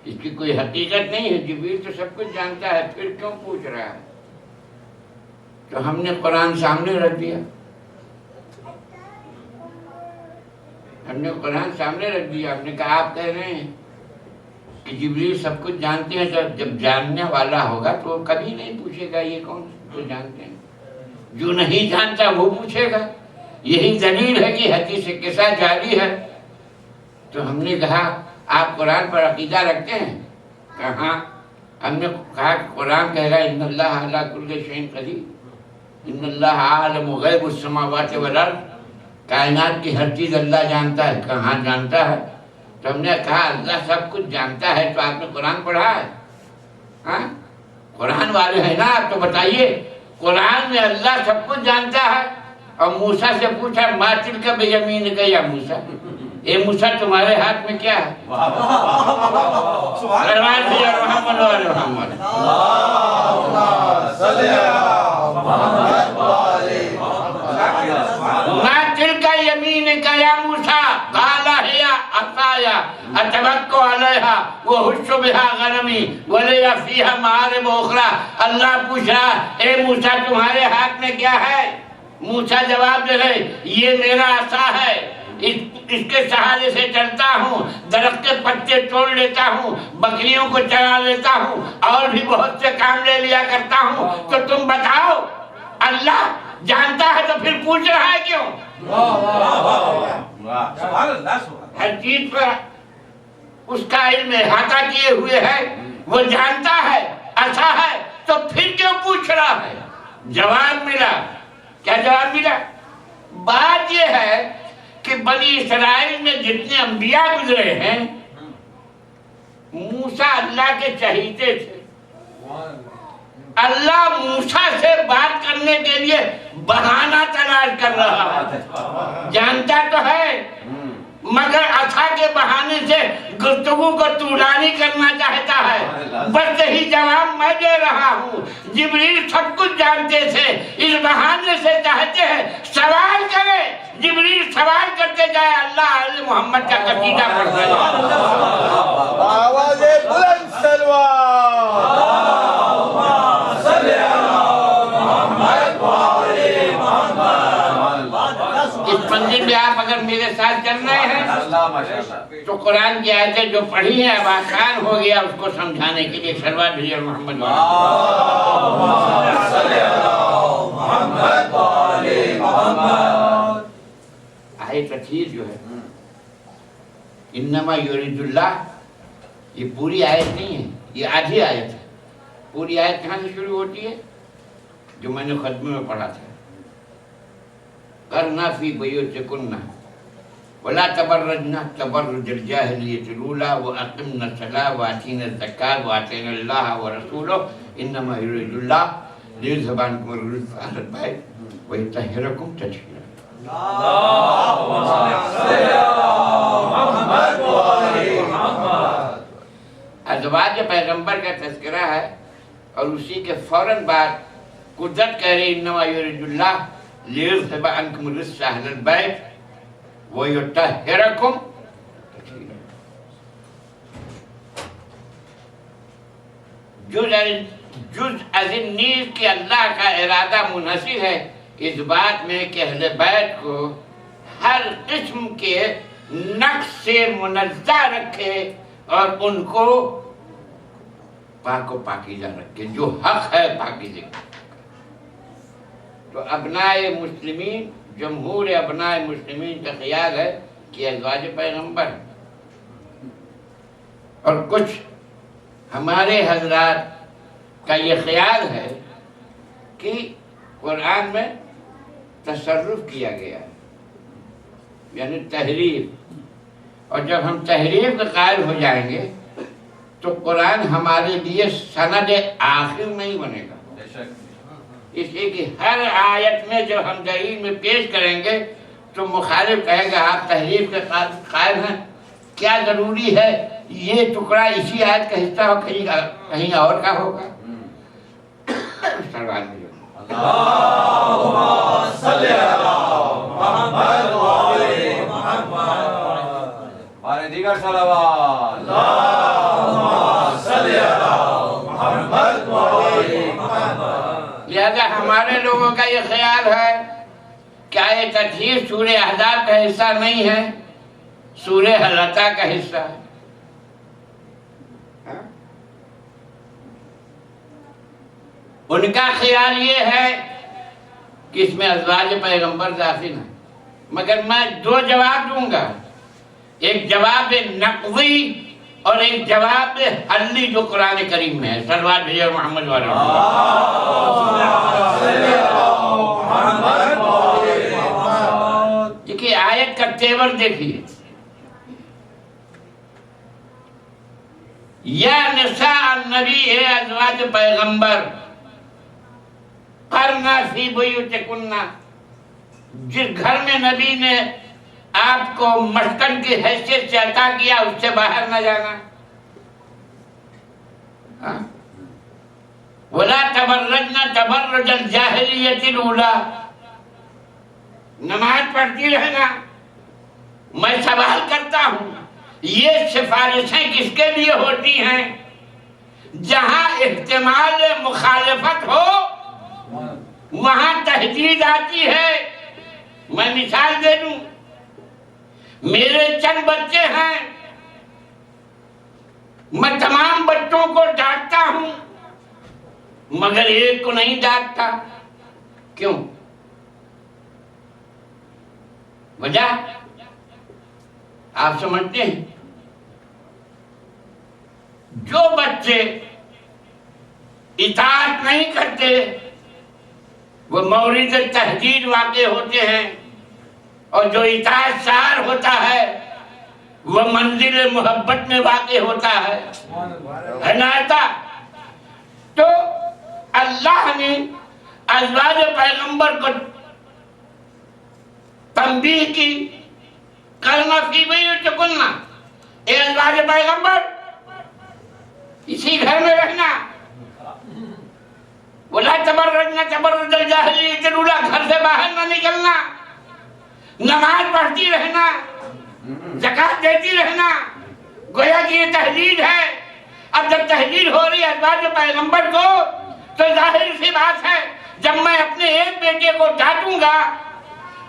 اس کی کوئی حقیقت نہیں ہے۔ جبریل تو سب کچھ جانتا ہے، پھر کیوں پوچھ رہا ہے؟ تو ہم نے قرآن سامنے رکھ دیا، ہم نے قرآن سامنے رکھ دیا، ہم نے کہا آپ کہہ رہے ہیں کہ جبریل سب کچھ جانتے ہیں، جب جاننے والا ہوگا تو وہ کبھی نہیں پوچھے گا یہ کون جو جانتے ہیں، جو نہیں جانتا وہ پوچھے گا۔ یہی دلیل ہے کہ حدیث قصہ جاری ہے۔ تو ہم نے کہا آپ قرآن پر عقیدہ رکھتے ہیں؟ کہاں؟ ہم نے کہا کہ قرآن کہہ رہا ہے ان اللہ علی کل شیء قدیر، ان اللہ عالم غیب السماوات والارض، کائنات کی ہر چیز اللہ جانتا ہے۔ کہاں جانتا ہے؟ تو ہم نے کہا اللہ سب کچھ جانتا ہے تو آپ نے قرآن پڑھا ہے؟ ہاں قرآن والے ہیں نا آپ، تو بتائیے قرآن میں اللہ سب کچھ جانتا ہے۔ اور موسیٰ سے پوچھا ما تلک بیمینک یا موسیٰ، اے موسیٰ تمہارے ہاتھ میں کیا ہے؟ سلمان بھی اور محمد و آل محمد۔ ما تلک یمینک یا موسیٰ قال ہی عصای اتوکل علیہا واہش بہا غنمی ولی فیہا معارب اخری۔ اللہ پوچھ رہا اے موسیٰ تمہارے ہاتھ میں کیا ہے؟ موسیٰ جواب دے رہے یہ میرا عصا ہے، اس کے سہارے سے چلتا ہوں، درخت کے پتے توڑ لیتا ہوں، بکریوں کو چرا لیتا ہوں، اور بھی بہت سے کام لے لیا کرتا ہوں۔ تو تم بتاؤ اللہ جانتا ہے تو پھر پوچھ رہا ہے کیوں؟ ہر چیز پر اس کا علم احاطہ کیے ہوئے ہے، وہ جانتا ہے، عصا ہے، تو پھر کیوں پوچھ رہا ہے؟ جواب ملا۔ کیا جواب ملا؟ بات یہ ہے کہ بنی اسرائیل میں جتنے انبیاء گزرے ہیں موسیٰ اللہ کے چہیتے تھے۔ اللہ موسیٰ سے بات کرنے کے لیے بہانہ تلاش کر رہا ہے، جانتا تو ہے مگر عصا کے بہانے سے گفتگو کو طولانی کرنا چاہتا ہے۔ بس یہی جواب میں دے رہا ہوں، جبریل سب کچھ جانتے تھے، اس بہانے سے چاہتے ہیں سوال کرے، جبریل سوال کرتے جائے، اللہ آل محمد کا قصیدہ پڑھتا جائے۔ آواز بلند سلوات، اللہم صلی علی محمد و آل محمد۔ اس منزل میں آپ اگر میرے ساتھ چل رہے ہیں تو قرآن کی آیتیں جو پڑھی ہیں اب آسان ہو گیا اس کو سمجھانے کے لیے۔ صلوات بھیجئے محمد و آل محمد۔ آیت تطہیر جو ہے انما یرید اللہ، یہ پوری آیت نہیں ہے، یہ آدھی آیت ہے۔ پوری آیت کہاں سے شروع ہوتی ہے؟ جو میں نے خطبے میں پڑھا تھا، قرنا فی بیوتکن ولا تبرجنا تبرج الجاہلیۃ الاولی واقمنا الصلاۃ واتینا الزکاۃ واتینا اللہ ورسولہ انما یرید اللہ لیذهب عنکم الرجس اہل البیت ویطہرکم تطہیرا۔ اللہم صلی علی محمد و آل محمد۔ ازواج پیغمبر کا تذکرہ ہے اور اسی کے فوراً بعد قدرت کہہ رہی انما یرید اللہ لیذهب عنکم الرجس اہل البیت ویطہرکم تطہیرا۔ جز از ان نیز کہ اللہ کا ارادہ منحصر ہے اس بات میں کہ اہل بیت کو ہر قسم کے نقص سے منزہ رکھے اور ان کو پاک و پاکیزہ رکھے، جو حق ہے پاکیزے کا۔ تو ابنائے مسلمین، جمہور ابنائے مسلمین کا خیال ہے کہ ازواج پیغمبر، اور کچھ ہمارے حضرات کا یہ خیال ہے کہ قرآن میں تصرف کیا گیا ہے، یعنی تحریف، اور جب ہم تحریف کے قائل ہو جائیں گے تو قرآن ہمارے لیے سند آخر نہیں بنے گا۔ اس لیے کہ ہر آیت میں جب ہم دلیل میں پیش کریں گے تو مخالف کہے گا آپ تحریف کے قائل ہیں، کیا ضروری ہے یہ ٹکڑا اسی آیت کا حصہ ہو، کہیں اور کا ہوگا؟ اللہم صلی علی محمد و آل محمد۔ اور دیگر صلوات، اللہم صلی علی محمد و آل محمد۔ لہذا ہمارے لوگوں کا یہ خیال ہے کہ یہ تطہیر سورہ احزاب کا حصہ نہیں ہے، سورہ حلقہ کا حصہ ہے۔ ان کا خیال یہ ہے کہ اس میں ازواج پیغمبر داخل ہیں، مگر میں دو جواب دوں گا، ایک جواب نقضی اور ایک جواب حلی جو قرآن کریم میں ہے۔ صلوات بھیجو محمد والا۔ دیکھیے آیت کا تیور دیکھیے، یا نساء النبی، اے ازواج پیغمبر، قرنا فی بیوتکن، جس گھر میں نبی نے آپ کو مسکن کی حیثیت سے عطا کیا اس سے باہر نہ جانا۔ وَلَا تَبَرَّجْنَ تَبَرُّجَ الْجَاهِلِيَّةِ الْأُولَىٰ، نماز پڑھتی رہنا۔ میں سوال کرتا ہوں یہ سفارشیں کس کے لیے ہوتی ہیں؟ جہاں احتمال مخالفت ہو وہاں تحدید آتی ہے۔ میں مثال دے دوں، میرے چند بچے ہیں، میں تمام بچوں کو ڈانٹتا ہوں مگر ایک کو نہیں ڈانٹتا۔ کیوں؟ وجہ آپ سمجھتے ہیں؟ جو بچے اطاعت نہیں کرتے وہ مورد تحدید واقع ہوتے ہیں، اور جو اطاعت سار ہوتا ہے وہ منزل محبت میں واقع ہوتا ہے۔ عنایتا تو اللہ نے ازواج پیغمبر کو تنبیہ کی، کرنا فی بیوتکن، اے ازواج پیغمبر اسی گھر میں رہنا، وَلَا تَبَرَّجْنَ تَبَرُّجَ الْجَاهِلِيَّةِ الْأُولَىٰ، گھر سے باہر نہ نکلنا، نماز پڑھتی رہنا، زکوٰۃ دیتی رہنا۔ گویا کہ یہ تحدید ہے۔ اب جب تحدید ہو رہی ہے ازواج پیغمبر کو تو ظاہر سی بات ہے جب میں اپنے ایک بیٹے کو ڈانٹوں گا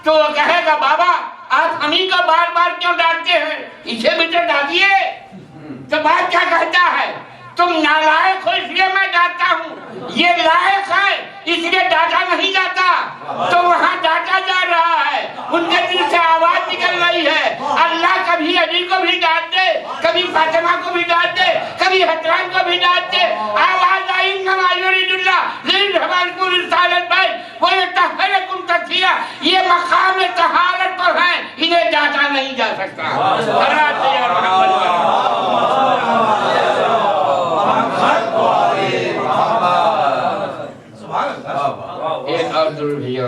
تو وہ کہے گا بابا آپ ہمیں کو بار بار کیوں ڈانٹتے ہیں، اسے بھی تو ڈانٹیے۔ تو بات کیا کہتا ہے؟ تم نالائق ہو اس لیے میں ڈانٹتا ہوں، یہ لائق ہے اس لیے ڈانٹا نہیں جاتا۔ تو وہاں ڈانٹا جا رہا ہے، ان کے دل سے آواز نکل رہی ہے۔ اللہ کبھی علی کو بھی ڈانٹ دے، کبھی فاطمہ کو بھی ڈانٹ دے، کبھی حسین کو بھی ڈانٹ دے، آواز آئی انما یرید اللہ لیذهب عنکم رسالۃ ویطہرکم تطہیرا۔ یہ مقام طہارت پر ہیں، انہیں ڈانٹا نہیں جا سکتا۔ ایک اور درود بھیجو۔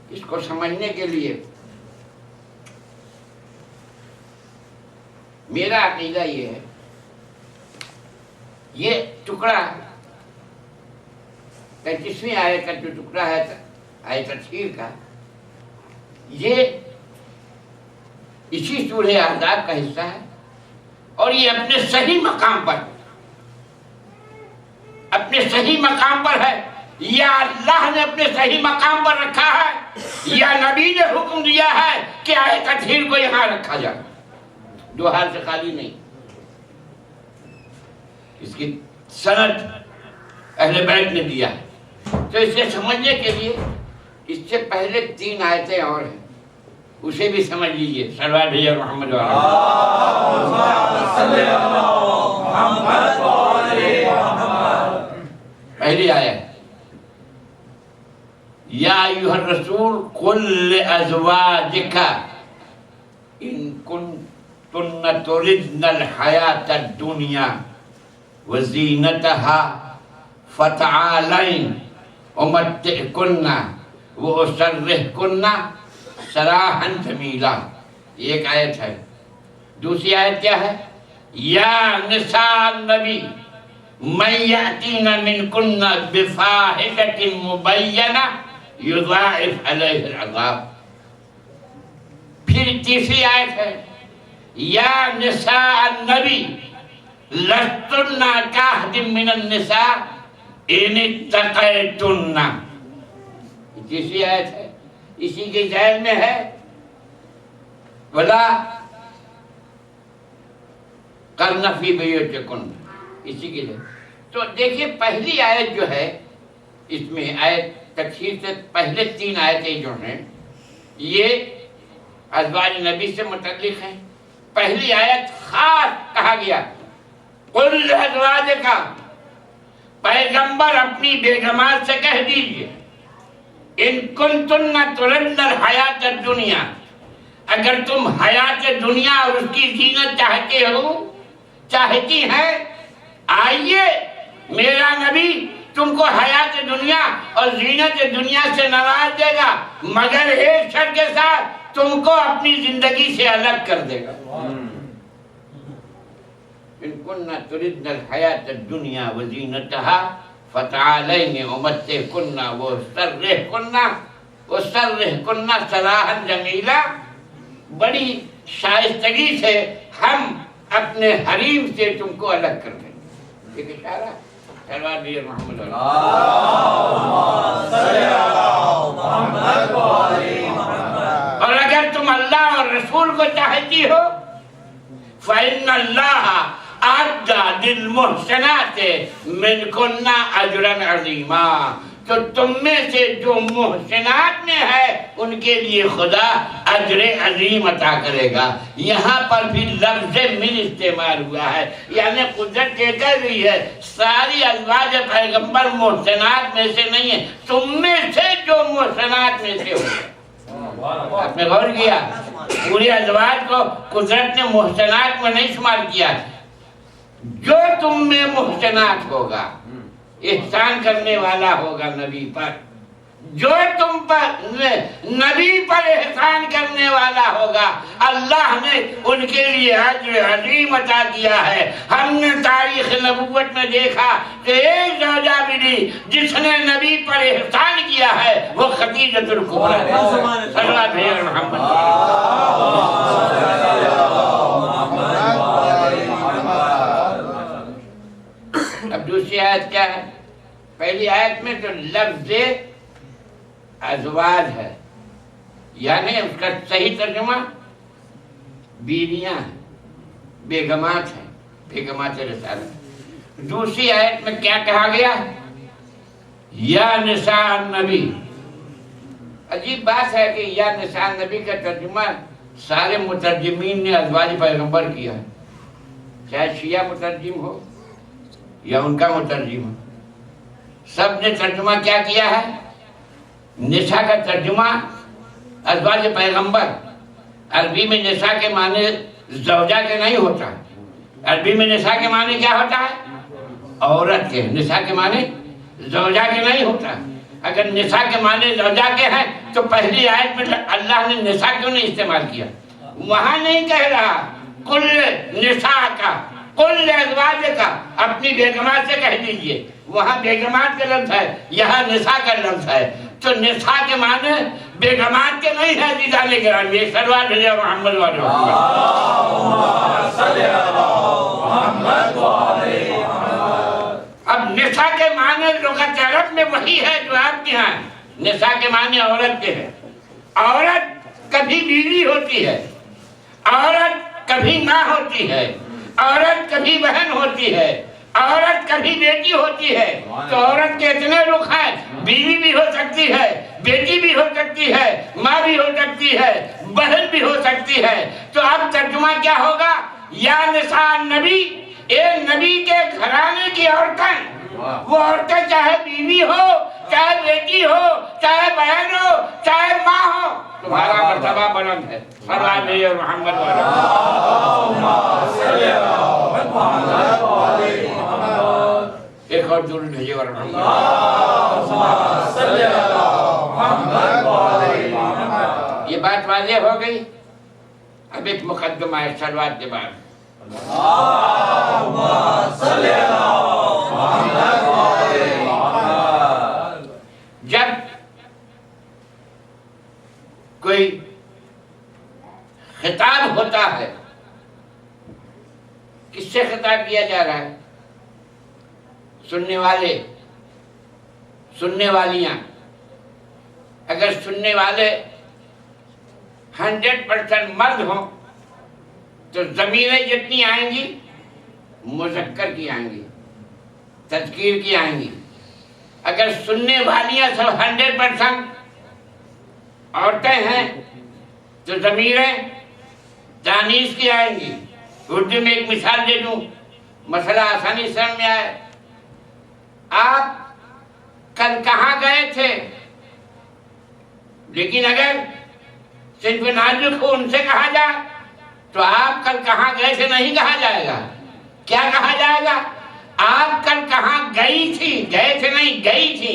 اس کو سمجھنے کے لیے میرا عقیدہ یہ ہے، یہ ٹکڑا 35ویں آیت کا جو ٹکڑا ہے آیت تطہیر کا، یہ اسی سورہ احزاب کا حصہ ہے، اور یہ اپنے صحیح مقام پر ہے۔ یا اللہ نے اپنے صحیح مقام پر رکھا ہے یا نبی نے حکم دیا ہے کہ آیت تطہیر کو یہاں رکھا جائے، دو حال سے خالی نہیں۔ اس کی سند اہل بیت نے دیا ہے۔ تو اسے سمجھنے کے لیے اس سے پہلے 3 آیتیں اور ہیں، اسے بھی سمجھ لیجئے۔ صلوات بھیجو محمد پہلی آیت، یا ایھا الرسول قل لازواجک ان کنتن تردن الحیاۃ الدنیا وزینتها فتعالین امتعکن واسرحکن سراحا جمیلا۔ یہ ایک آیت ہے۔ دوسری آیت کیا ہے؟ یا نساء النبی من یأتین منکن بفاحشۃ مبینہ یضاعف علیہ العذاب۔ پھر تیسری آیت ہے، یا نساء النبی لستن کاحد من النساء ان اتقیتن۔ تیسری آیت ہے، اسی کے ذہن میں ہے، ولا وقرن فی بیوتکن، اسی کے لیے تو دیکھیے پہلی آیت جو ہے اس میں آیت تکثیر سے پہلے 3 آیتیں جو ہیں یہ ازواج نبی سے متعلق ہیں۔ پہلی آیت خاص کہا گیا قل لازواجک، پیغمبر اپنی بیگمات سے کہہ دیجئے ان کنتن تردن الحیات الدنیا، اگر تم حیات دنیا اور اس کی زینت چاہتی ہیں، آئیے میرا نبی تم کو حیات دنیا اور زینت دنیا سے نواز دے گا، مگر ایک شرط کے ساتھ تم کو اپنی زندگی سے الگ کر دے گا۔ ان کننا تردن الحیات الدنیا وزینتها فتعالین امتعکن وسرحکن سراحا جمیلا، بڑی شائستگی سے ہم اپنے حریم سے تم کو الگ کر دیں گے۔ ایک اشارہ سلوات بھی محمد اور اگر تم اللہ اور رسول کو چاہتی ہو فإن اللہ اعد للمحسنات منکن اجرا عظیما، تو تم میں سے جو محسنات میں ہے ان کے لیے خدا اجر عظیم عطا کرے گا۔ یہاں پر بھی لفظ من استعمال ہوا ہے، یعنی قدرت یہ کہہ رہی ہے ساری ازواج پیغمبر محسنات میں سے نہیں ہے، تم میں سے جو محسنات میں سے ہو۔ آپ نے غور کیا پوری ازواج کو قدرت نے محسنات میں نہیں شمار کیا، جو تم میں محسنات ہوگا، احسان کرنے والا ہوگا نبی پر، جو تم پر نبی پر احسان کرنے والا ہوگا، اللہ نے ان کے لیے اجر عظیم عطا کیا ہے۔ ہم نے تاریخ نبوت میں دیکھا کہ ایک زوجہ ملی جس نے نبی پر احسان کیا ہے، وہ خدیجۃ الکبریٰ ہے۔ صلوات بھیجو محمد۔ اب دوسری آیت کیا ہے؟ پہلی آیت میں تو لفظ ازواج ہے، یعنی اس کا صحیح ترجمہ بیویاں ہیں، بیگمات ہیں، بیگمات رسالت۔ دوسری آیت میں کیا کہا گیا؟ یا نساء النبی۔ عجیب بات ہے کہ یا نساء النبی کا ترجمہ سارے مترجمین نے ازواج پیغمبر کیا ہے، چاہے شیعہ مترجم ہو یا ان کا مترجم ہو، سب نے ترجمہ کیا کیا ہے؟ نساء کا ترجمہ ازواج پیغمبر۔ عربی میں نساء کے معنی زوجہ کے نہیں ہوتا، عربی میں نساء کے معنی کیا ہوتا ہے؟ عورت کے۔ نساء کے معنی زوجہ کے نہیں ہوتا۔ اگر نساء کے معنی زوجہ کے ہیں تو پہلی آیت میں اللہ نے نساء کیوں نہیں استعمال کیا؟ وہاں نہیں کہہ رہا کل نساء کا، کل ازواج کا، اپنی بیگمات سے کہہ دیجئے، وہاں بیگمات کا لفظ ہے، یہاں نساء کا لفظ ہے، تو نساء کے معنی بیگمات کے نہیں ہے۔ عزیزان گرامی، ایک صلوات بھیجو محمد والے۔ اب نساء کے معنی لغت عرب میں وہی ہے جو آپ کے ہاں۔ نساء کے معنی عورت کے ہے۔ عورت کبھی بیوی ہوتی ہے، عورت کبھی ماں ہوتی ہے، عورت کبھی بہن ہوتی ہے، عورت کبھی بیٹی ہوتی ہے۔ تو عورت کے اتنے رخ ہیں، بیوی بھی ہو سکتی ہے، بیٹی بھی ہو سکتی ہے، ماں بھی ہو سکتی ہے، بہن بھی ہو سکتی ہے۔ تو اب ترجمہ کیا ہوگا؟ یا نساء النبی، اے نبی کے گھرانے کی عورتیں، وہ عورتیں چاہے بیوی ہو، چاہے بیٹی ہو، چاہے بہن ہو، چاہے ماں ہو، تمہارا مرتبہ بلند ہے۔ صلوات بھیجو محمد والے۔ ایک اور درود بھیجو محمد۔ یہ بات واضح ہو گئی۔ اب ایک مقدمہ ہے صلوات کے بعد۔ جب کوئی خطاب ہوتا ہے، کس سے خطاب کیا جا رہا ہے؟ سننے والے، سننے والیاں۔ اگر سننے والے 100% مرد ہوں تو ضمیریں جتنی آئیں گی مذکر کی آئیں گی، تذکیر کی آئیں گی۔ اگر سننے والیاں سب 100% عورتیں ہیں تو ضمیریں تانیث کی آئیں گی۔ اردو میں ایک مثال دے دوں، مسئلہ آسانی سمجھ میں آئے۔ آپ کل کہاں گئے تھے، لیکن اگر صنف نازک ہو ان سے کہا جائے تو آپ کل کہاں گئے تھے نہیں کہا جائے گا، کیا کہا جائے گا؟ آپ کل کہاں گئی تھی، گئے تھے نہیں گئی تھی۔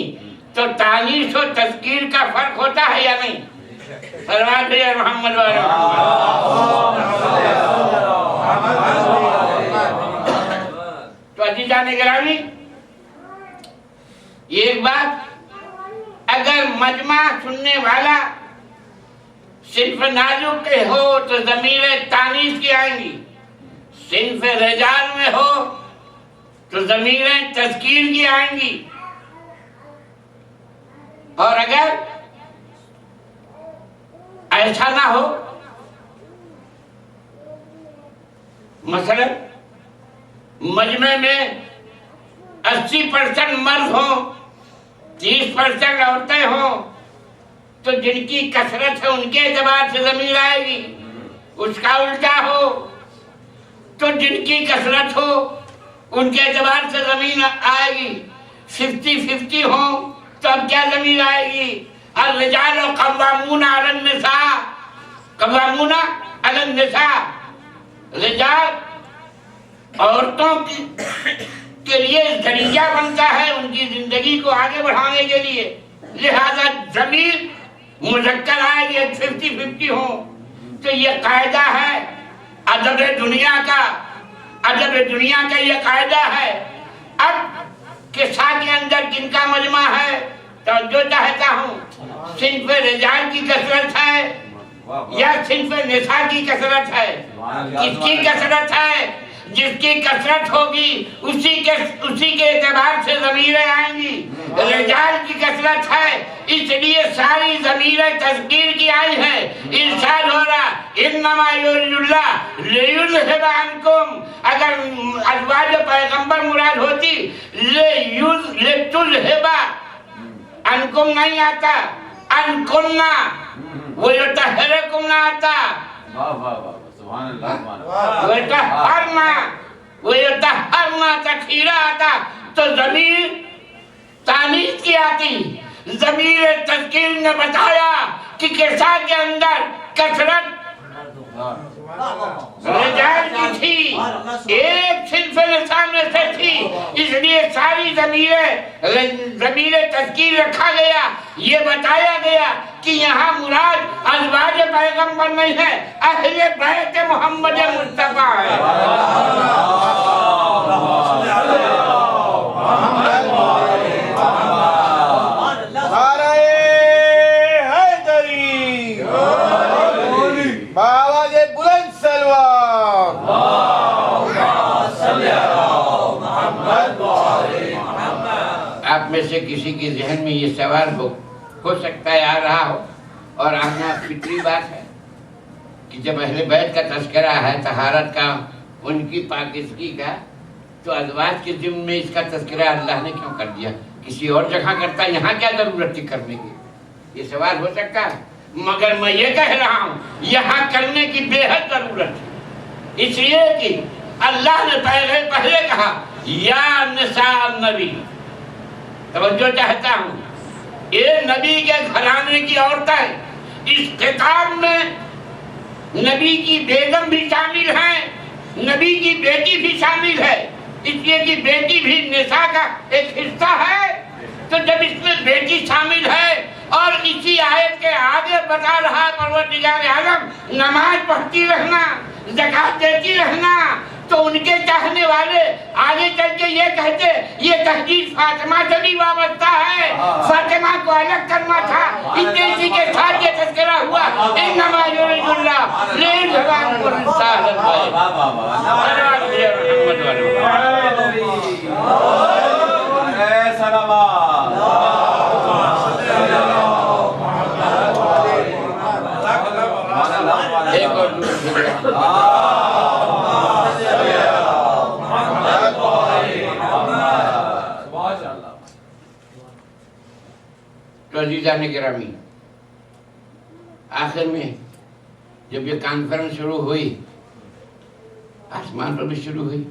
تو تانیث و تذکیر کا فرق ہوتا ہے یا نہیں؟ صلوات محمد و تو عزیزان گرامی، یہ ایک بات، اگر مجمع سننے والا صنف نازک کے ہو تو ضمیر تانیث کی آئیں گی، صنف رجال میں ہو تو ضمیر تذکیر کی آئیں گی۔ اور اگر ایسا نہ ہو، مثلا مجمع میں 80% مرد ہوں، 30% عورتیں ہوں، تو جن کی کثرت ہے ان کے اعتبار سے ضمیر آئے گی۔ اس کا الٹا ہو تو جن کی کثرت ہو ان کے اعتبار سے ضمیر آئے گی۔ 50-50 ہوں تو اب کیا ضمیر آئے گی؟ الرجال قوامون علی النساء، قوامون علی النساء، رجال عورتوں کے لیے ذریعہ بنتا ہے ان کی زندگی کو آگے بڑھانے کے لیے، لہذا ضمیر مذکر آئے گی 50-50 ہوں۔ تو یہ قاعدہ ہے ادب دنیا کا، ادب دنیا کا یہ قاعدہ ہے۔ اب قصہ کے اندر کن کا مجمع ہے؟ توجہ چاہتا ہوں، صنف رجال کی کثرت ہے یا صنف نساء کی کثرت ہے؟ کس کی کثرت ہے؟ جس کی کثرت ہوگی اسی کے اعتبار سے ضمیریں آئیں گی۔ رجال کی کثرت ہے اس لیے ساری ضمیریں تذکیر کی آئی ہیں۔ ارشاد ہو رہا انما یرید اللہ لیذھب عنکم، اگر ازواج پیغمبر مراد ہوتی لتذھب عنکم نہیں آتا، عنکنہ ویطہرکم نہ آتا، ویطہرنا تطہیرا آتا، تو ضمیر تانیث کی آتی۔ ضمیر تذکیر نے بتایا کہ قصہ کے اندر کثرت رجال کی تھی، ایک صنف نساء میں سے تھی، اس لیے ساری ضمیر تذکیر رکھا گیا۔ یہ بتایا گیا کہ یہاں مراد ازواج پیغمبر نہیں ہے، اہل بیت محمد مصطفیٰ ہے۔ آپ میں سے کسی کے ذہن میں یہ سوال ہو سکتا ہے، آ رہا ہو، اور آنا فطری بات ہے کہ جب اہل بیت کا تذکرہ ہے، طہارت کا، ان کی پاکیزگی کا، تو ازواج کے ضمن میں اس کا تذکرہ اللہ نے کیوں کر دیا؟ کسی اور جگہ کرتا ہے، یہاں کیا ضرورت تھی کرنے کی؟ یہ سوال ہو سکتا ہے، مگر میں یہ کہہ رہا ہوں یہاں کرنے کی بے حد ضرورت ہے، اس لیے کہ اللہ نے پہلے کہا یا نساء النبی، توجہ چاہتا ہوں، یہ نبی کے گھرانے کی عورتیں، اس خطاب میں نبی کی بیگم بھی شامل ہیں، نبی کی بیٹی بھی شامل ہے، اس لیے کہ بیٹی بھی نساء کا ایک حصہ ہے۔ تو جب اس میں بیٹی شامل ہے اور اسی آیت کے آگے بتا رہا ہے پروردگار عالم نماز پڑھتی رہنا، زکات دیتی رہنا، تو ان کے چاہنے والے آگے چل کے یہ کہتے یہ تحدید فاطمہ سے بھی وابستہ ہے، فاطمہ کو الگ کرنا تھا، اسی کے ساتھ یہ تذکرہ ہوا انما یرید اللہ لیذھب عنکم الرجس ایک اور عزیزان گرامی، آخر میں جب یہ کانفرنس شروع ہوئی، آسمان پر بھی شروع ہوئی،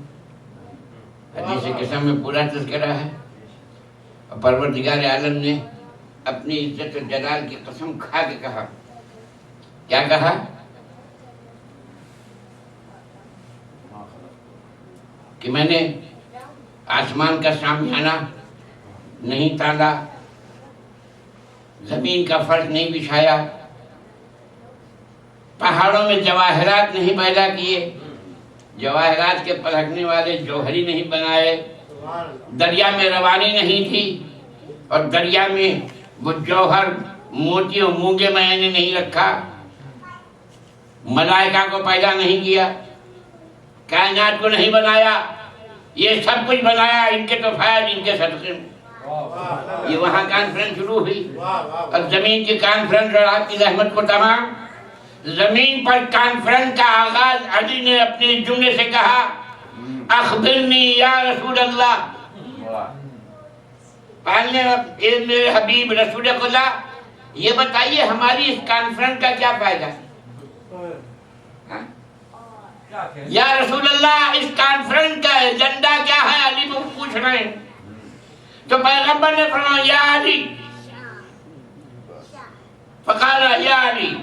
حدیث قسم میں پورا تذکرہ ہے، اور پروردگار عالم نے اپنی عزت و جلال کی قسم کھا کے کہا، کیا کہا؟ کہ میں نے آسمان کا شامیانہ نہیں تالا، زمین کا فرش نہیں بچھایا، پہاڑوں میں جواہرات نہیں پیدا کیے، جواہرات کے پلکنے والے جوہری نہیں بنائے، دریا میں روانی نہیں تھی، اور دریا میں وہ جوہر موتی اور مونگے میں نے نہیں رکھا، ملائکہ کو پیدا نہیں کیا، کائنات کو نہیں بنایا، یہ سب کچھ بنایا ان کے توفیل، ان کے صدقے میں۔ یہ وہاں کانفرنس شروع ہوئی، اور زمین کی کانفرنس، اور آپ کی رحمت کو تمام زمین پر کانفرنس کا آغاز علی نے اپنے جملے سے کہا، اخبرنی یا رسول اللہ، پالنے میرے حبیب رسول اللہ، یہ بتائیے ہماری اس کانفرنس کا کیا فائدہ ہے؟ یا رسول اللہ، اس کانفرنس کا ایجنڈا کیا ہے؟ علی کو پوچھ رہے ہیں، تو پیغمبر نے فرمایا یا علی، فقال یا علی،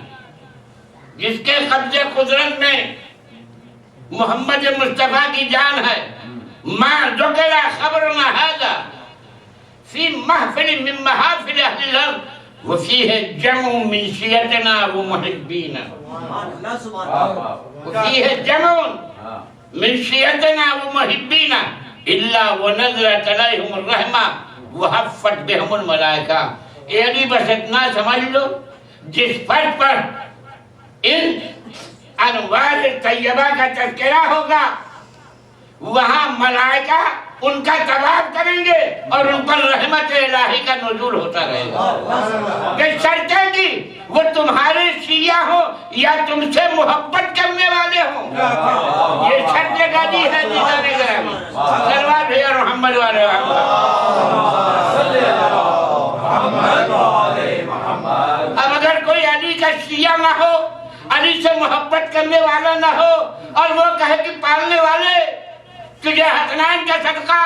جس کے قبضے قدرت میں محمد مصطفیٰ کی جان ہے، ما ذکر خبرنا ھذا فی محفل من محافل اہل الارض وفیہ جمع من شیعتنا ومحبینا، وفیہ جمع من شیعتنا ومحبینا الا ونزلت علیہم الرحمہ وحفت بہم الملائکہ۔ اے علی، بس اتنا سمجھ لو، جس فرد پر ان انوار طیبہ کا تذکرہ ہوگا، وہاں ملائکہ ان کا طواف کریں گے اور ان پر رحمت الہی کا نزول ہوتا رہے گا۔ کہ شرط ہے کہ وہ تمہارے شیعہ ہو یا تم سے محبت کرنے والے ہوں، یہ شرط لگا دی ہے جیزان گرامی۔ صلوات ہے محمد والے محمد۔ اب اگر کوئی علی کا شیعہ نہ ہو، علی سے محبت کرنے والا نہ ہو، اور وہ کہے کہ پالنے والے تجھے حسنین کا صدقہ،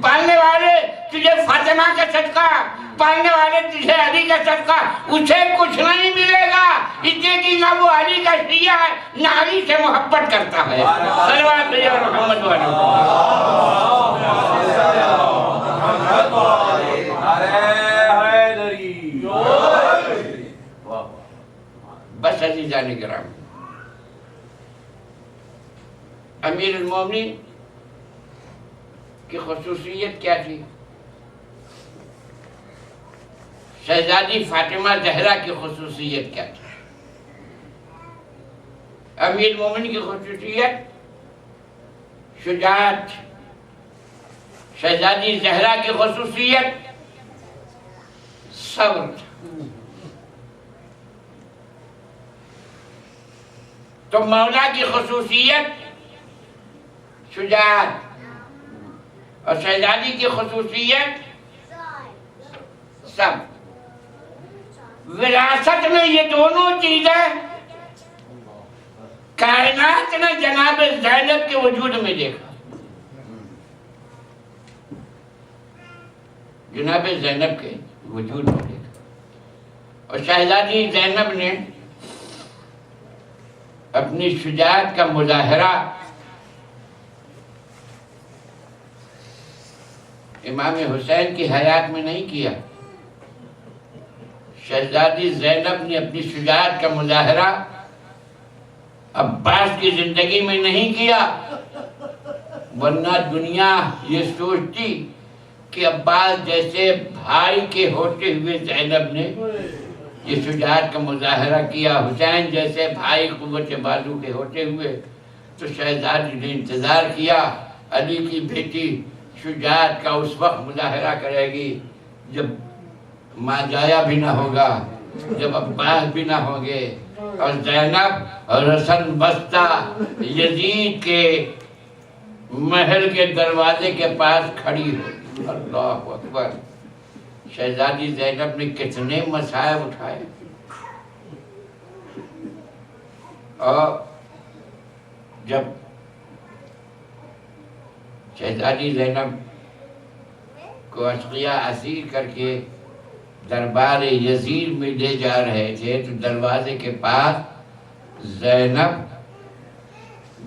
پالنے والے تجھے فاطمہ کا صدقہ، پالنے والے تجھے علی کا صدقہ، اسے کچھ نہیں ملے گا، اس لیے کہ نہ وہ علی کا شیعہ ہے، نہ علی سے محبت کرتا ہے۔ صلوات ہے محمد والے۔ بس عزیزان کرام، امیر المومنین کی خصوصیت کیا تھی؟ شہزادی فاطمہ زہرا کی خصوصیت کیا تھی؟ امیر المومنین کی خصوصیت شجاعت، شہزادی زہرا کی خصوصیت صبر۔ تو مولا کی خصوصیت شجاعت، اور شہزادی کی خصوصیت صبر۔ وراثت میں یہ دونوں چیزیں کائنات نے جناب زینب کے وجود میں دیکھا، جناب زینب کے وجود میں دیکھا، اور شہزادی زینب نے اپنی شجاعت کا مظاہرہ امام حسین کی حیات میں نہیں کیا، شہزادی زینب نے اپنی شجاعت کا مظاہرہ عباس کی زندگی میں نہیں کیا، ورنہ دنیا یہ سوچتی کہ عباس جیسے بھائی کے ہوتے ہوئے زینب نے یہ شجاعت کا مظاہرہ کیا، حسین جیسے بھائی قوت بازو کے ہوتے ہوئے، تو شہزادی نے انتظار کیا علی کی بیٹی شجاعت کا اس وقت مظاہرہ کرے گی جب ماں جایا بھی نہ ہوگا، جب عباس بھی نہ ہوں گے، اور زینب اور حسن بستہ یزید کے محل کے دروازے کے پاس کھڑی ہوگی۔ اللہ اکبر۔ شہزادی زینب نے کتنے مصائب اٹھائے، اور جب شہزادی زینب کو اشقیاء اسیر کر کے دربار یزید میں لے جا رہے تھے تو دروازے کے پاس زینب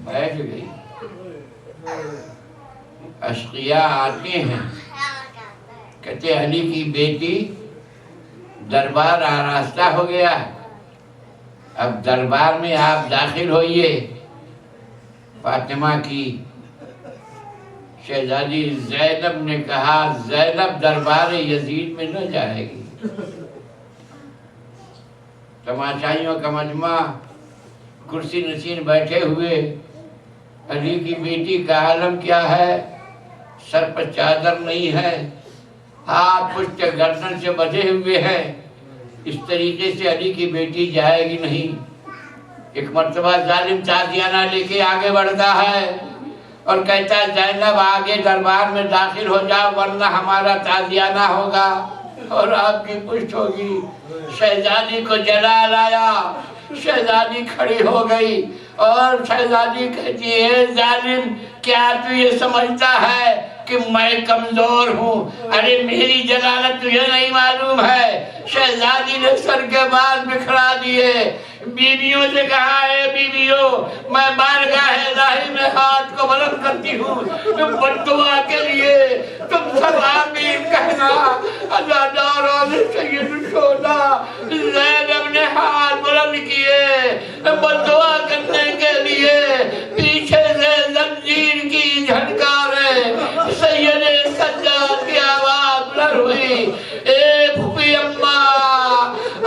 بیٹھ گئی۔ اشقیاء آتے ہیں، کہتے علی کی بیٹی دربار آراستہ ہو گیا، اب دربار میں آپ داخل ہوئیے۔ فاطمہ کی شہزادی زینب نے کہا زینب دربار یزید میں نہ جائے گی۔ تماشائیوں کا مجمع کرسی نشین بیٹھے ہوئے، علی کی بیٹی کا عالم کیا ہے، سر پر چادر نہیں ہے، ہاتھ پشت گردن سے بندھے ہوئے ہیں، اس طریقے سے علی کی بیٹی جائے گی نہیں۔ ایک مرتبہ ظالم تازیانہ لے کے آگے بڑھتا ہے اور کہتا ہے زینب آگے دربار میں داخل ہو جاؤ ورنہ ہمارا تازیانہ ہوگا اور آپ کی پشت ہوگی۔ شہزادی کو جلال آیا، شہزادی کھڑی ہو گئی اور شہزادی کہتی ہے ظالم کیا تو یہ سمجھتا ہے کہ میں کمزور ہوں؟ ارے میری جلالت تجھے نہیں معلوم ہے۔ شہزادی نے سر کے بال بکھرا دیے، بیویوں سے کہا ہے بیویوں میں بارگاہ الہی میں ہاتھ کو بلند کرتی ہوں بد دعا کے لیے، تم سب آمین کہنا۔ عزاداروں نے سید الشہداء زینب نے ہاتھ بلند کیے بد دعا کرنے کے لیے، پیچھے سے زنجیر کی جھٹکاریں، سید سجاد کی آواز بلند ہوئی، اے پھوپھی اماں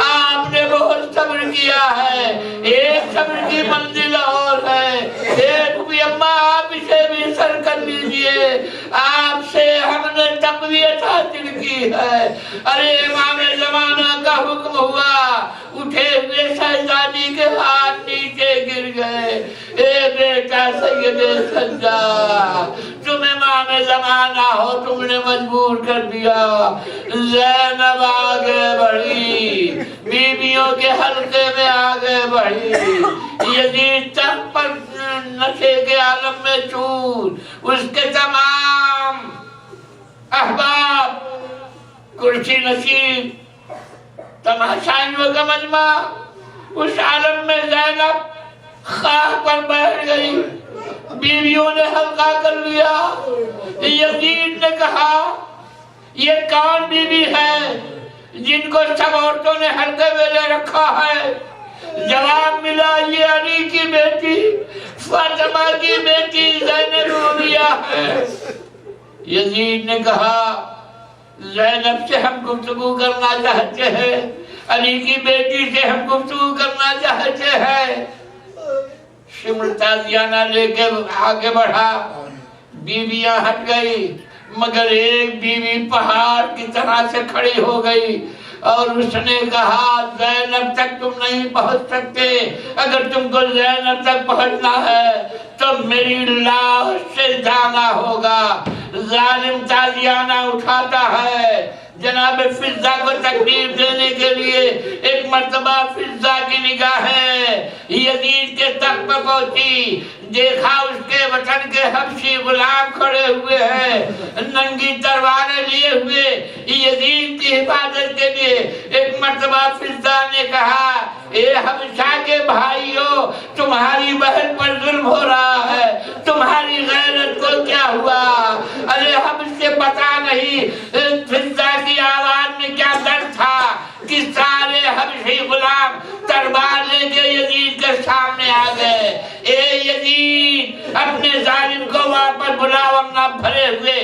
آپ نے بہت صبر کیا ہے، ایک صبر کی منزل اور ہے، اے پھوپھی اماں آپ اسے بھی سر کر لیجئے، آپ سے ہم نے تقویت حاصل کی ہے۔ ارے امام زمانہ کا حکم ہوا، اٹھے ہوئے شہزادی کے ہاتھ نیچے گر گئے، اے بیٹا سید سجاد تم امام زمانہ ہو، تم نے مجبور کر دیا۔ زینب آگے بڑھی، بیویوں کے حلقے میں آگے بڑھی، یزید تخت پر نشے کے عالم میں چور، اس کے تمام احباب کرسی نشین تماشائیوں کا مجمع، اس عالم میں زینب خاک پر بیٹھ گئی، بیویوں نے حلقہ کر لیا۔ یزید نے کہا یہ کون بیوی ہے جن کو سب عورتوں نے حلقے میں لے رکھا ہے؟ جواب ملا یہ علی کی بیٹی فاطمہ کی بیٹی زینب عمیہ ہے۔ یزید نے کہا زینب سے ہم گفتگو کرنا چاہتے ہیں، علی کی بیٹی سے ہم گفتگو کرنا چاہتے ہیں۔ شمر تازیانہ لے کے آگے بڑھا، بیویاں ہٹ گئی مگر ایک بیوی پہاڑ کی طرح سے کھڑی ہو گئی اور اس نے کہا زینب تک تم نہیں پہنچ سکتے، اگر تم کو زینب تک پہنچنا ہے تو میری لاش سے جانا ہوگا۔ ظالم تازیانہ اٹھاتا ہے، جناب فضہ کو تکلیف دینے کے لیے ایک مرتبہ فضہ کی نگاہیں یزید کے تخت پر پہنچی، دیکھا اس کے وطن کے حبشی غلام کھڑے ہوئے ہیں ننگی تلواریں لیے ہوئے یزید کی حفاظت کے لیے۔ ایک مرتبہ فضہ نے کہا اے حبشہ کے بھائیوں تمہاری بہن پر ظلم ہو رہا ہے، تمہاری غیرت کو کیا ہوا؟ ارے حبش سے پتا نہیں فضہ کی آواز میں کیا درد تھا کہ سارے حبشی غلام تلوار لے کے یزید کے سامنے آ گئے۔ اے یزید اپنے ظالم کو واپس بلا ورنہ بھرے ہوئے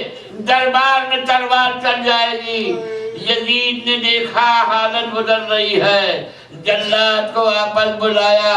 دربار میں تلوار چل جائے گی۔ یزید نے دیکھا حالت بدل رہی ہے، جلاد کو واپس بلایا،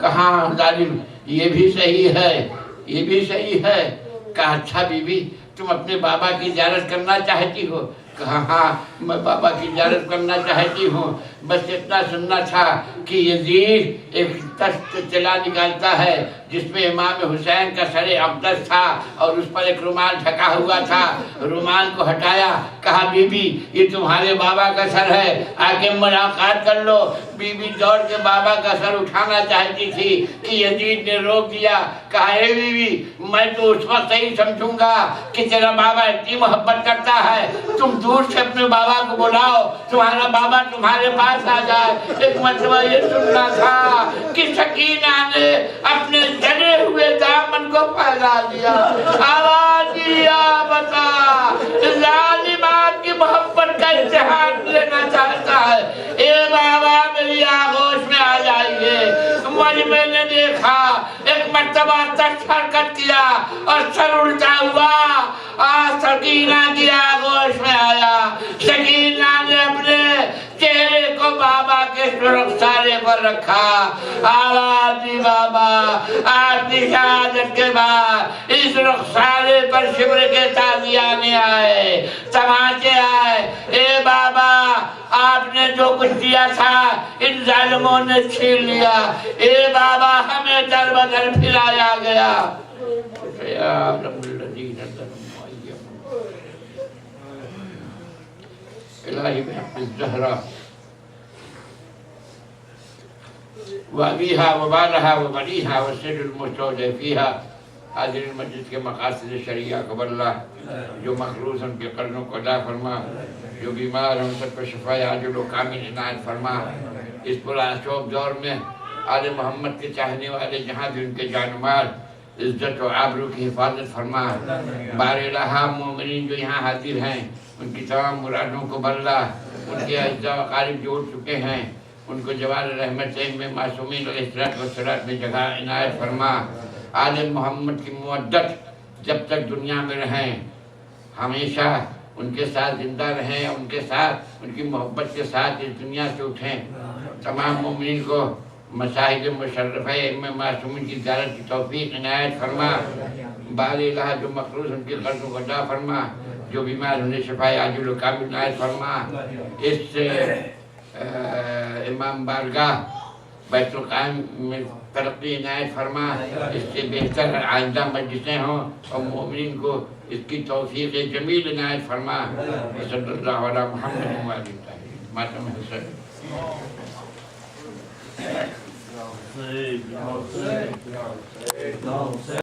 کہا ظالم یہ بھی صحیح ہے، یہ بھی صحیح ہے۔ کہا اچھا بی بی تم اپنے بابا کی زیارت کرنا چاہتی ہو؟ کہا ہاں میں بابا کی زیارت کرنا چاہتی ہوں، بس اتنا سننا تھا کہ یزید ایک تخت چلا نکالتا ہے جس میں امام حسین کا سر اقدس تھا اور اس پر ایک رومال ڈھکا ہوا تھا، رومال کو ہٹایا، کہا بی بی یہ تمہارے بابا کا سر ہے، آگے ملاقات کر لو۔ بی بی دوڑ کے بابا کا سر اٹھانا چاہتی تھی کہ یزید نے روک دیا، کہا اے بی بی میں تو اس وقت صحیح سمجھوں گا کہ تیرا بابا اتنی محبت کرتا ہے، تم دور سے اپنے بابا کو بلاؤ، تمہارا بابا تمہارے پاس آ جائے۔ ایک مرتبہ یہ سننا تھا کہ سکینہ نے اپنے جلے ہوئے دامن کو پھیلا دیا، آواز دیا بتا ظالم آپ کی محبت کا امتحان لینا چاہتا ہے، اے بابا میری آغوش میں آ جائیے۔ میں نے دیکھا ایک مرتبہ تخت حرکت کیا اور سر الٹا ہوا، سکینہ کی آغوش میں آیا، سکینہ نے اپنے چہرے کو بابا کے رخسارے پر رکھا، آواز دی بابا آپ کی شہادت کے بعد اس رخسارے پر شبر کے تازیانے آئے، تماچے آئے، اے بابا آپ نے جو کچھ دیا تھا ان ظالموں نے چھین لیا، اے بابا ہمیں در بدر پھرایا گیا۔ یا رب الذین الہی بحق الزہرہ وابیہا وبالہا وبنیہا والسر المستودع فیہا، حاضر المجلس کے مقاصد شریعہ قبل اللہ، جو مخلوص ان کے قرضوں کو ادا فرما، جو بیمار ہیں ان سب پر شفا عاجل و کامل عنایت فرما۔ اس پرآشوب دور میں آل محمد کے چاہنے والے جہاں بھی ان کے جان و مال عزت و آبرو کی حفاظت فرما۔ بار الہ مومنین جو یہاں حاضر ہیں ان کی تمام مرادوں کو بلّہ، ان کے اعزاء و قارب جو اٹھ چکے ہیں ان کو جوار رحمت میں معصومین علیہ السلام میں جگہ عنایت فرما۔ آل محمد کی مودت جب تک دنیا میں رہیں ہمیشہ ان کے ساتھ زندہ رہیں، ان کے ساتھ ان کی محبت کے ساتھ اس دنیا سے اٹھیں۔ تمام مومنین کو مشاہد مشرفہ ائمہ معصومین کی زیارت کی توفیق عنایت فرما۔ بار الہ جو مخلوص ان کے قرضوں کو ادا فرما، جو بیمار انہیں شفا عاجل و کامل عنایت فرما۔ اس امام بارگاہ بیت القائم میں ترقی عنایت فرما، اس سے بہتر آئندہ مجلسیں ہوں اور مومنین کو اس کی توفیق جمیل عنایت فرما۔ صلی اللہ علی محمد و آلہ وسلم۔ ماتم حسین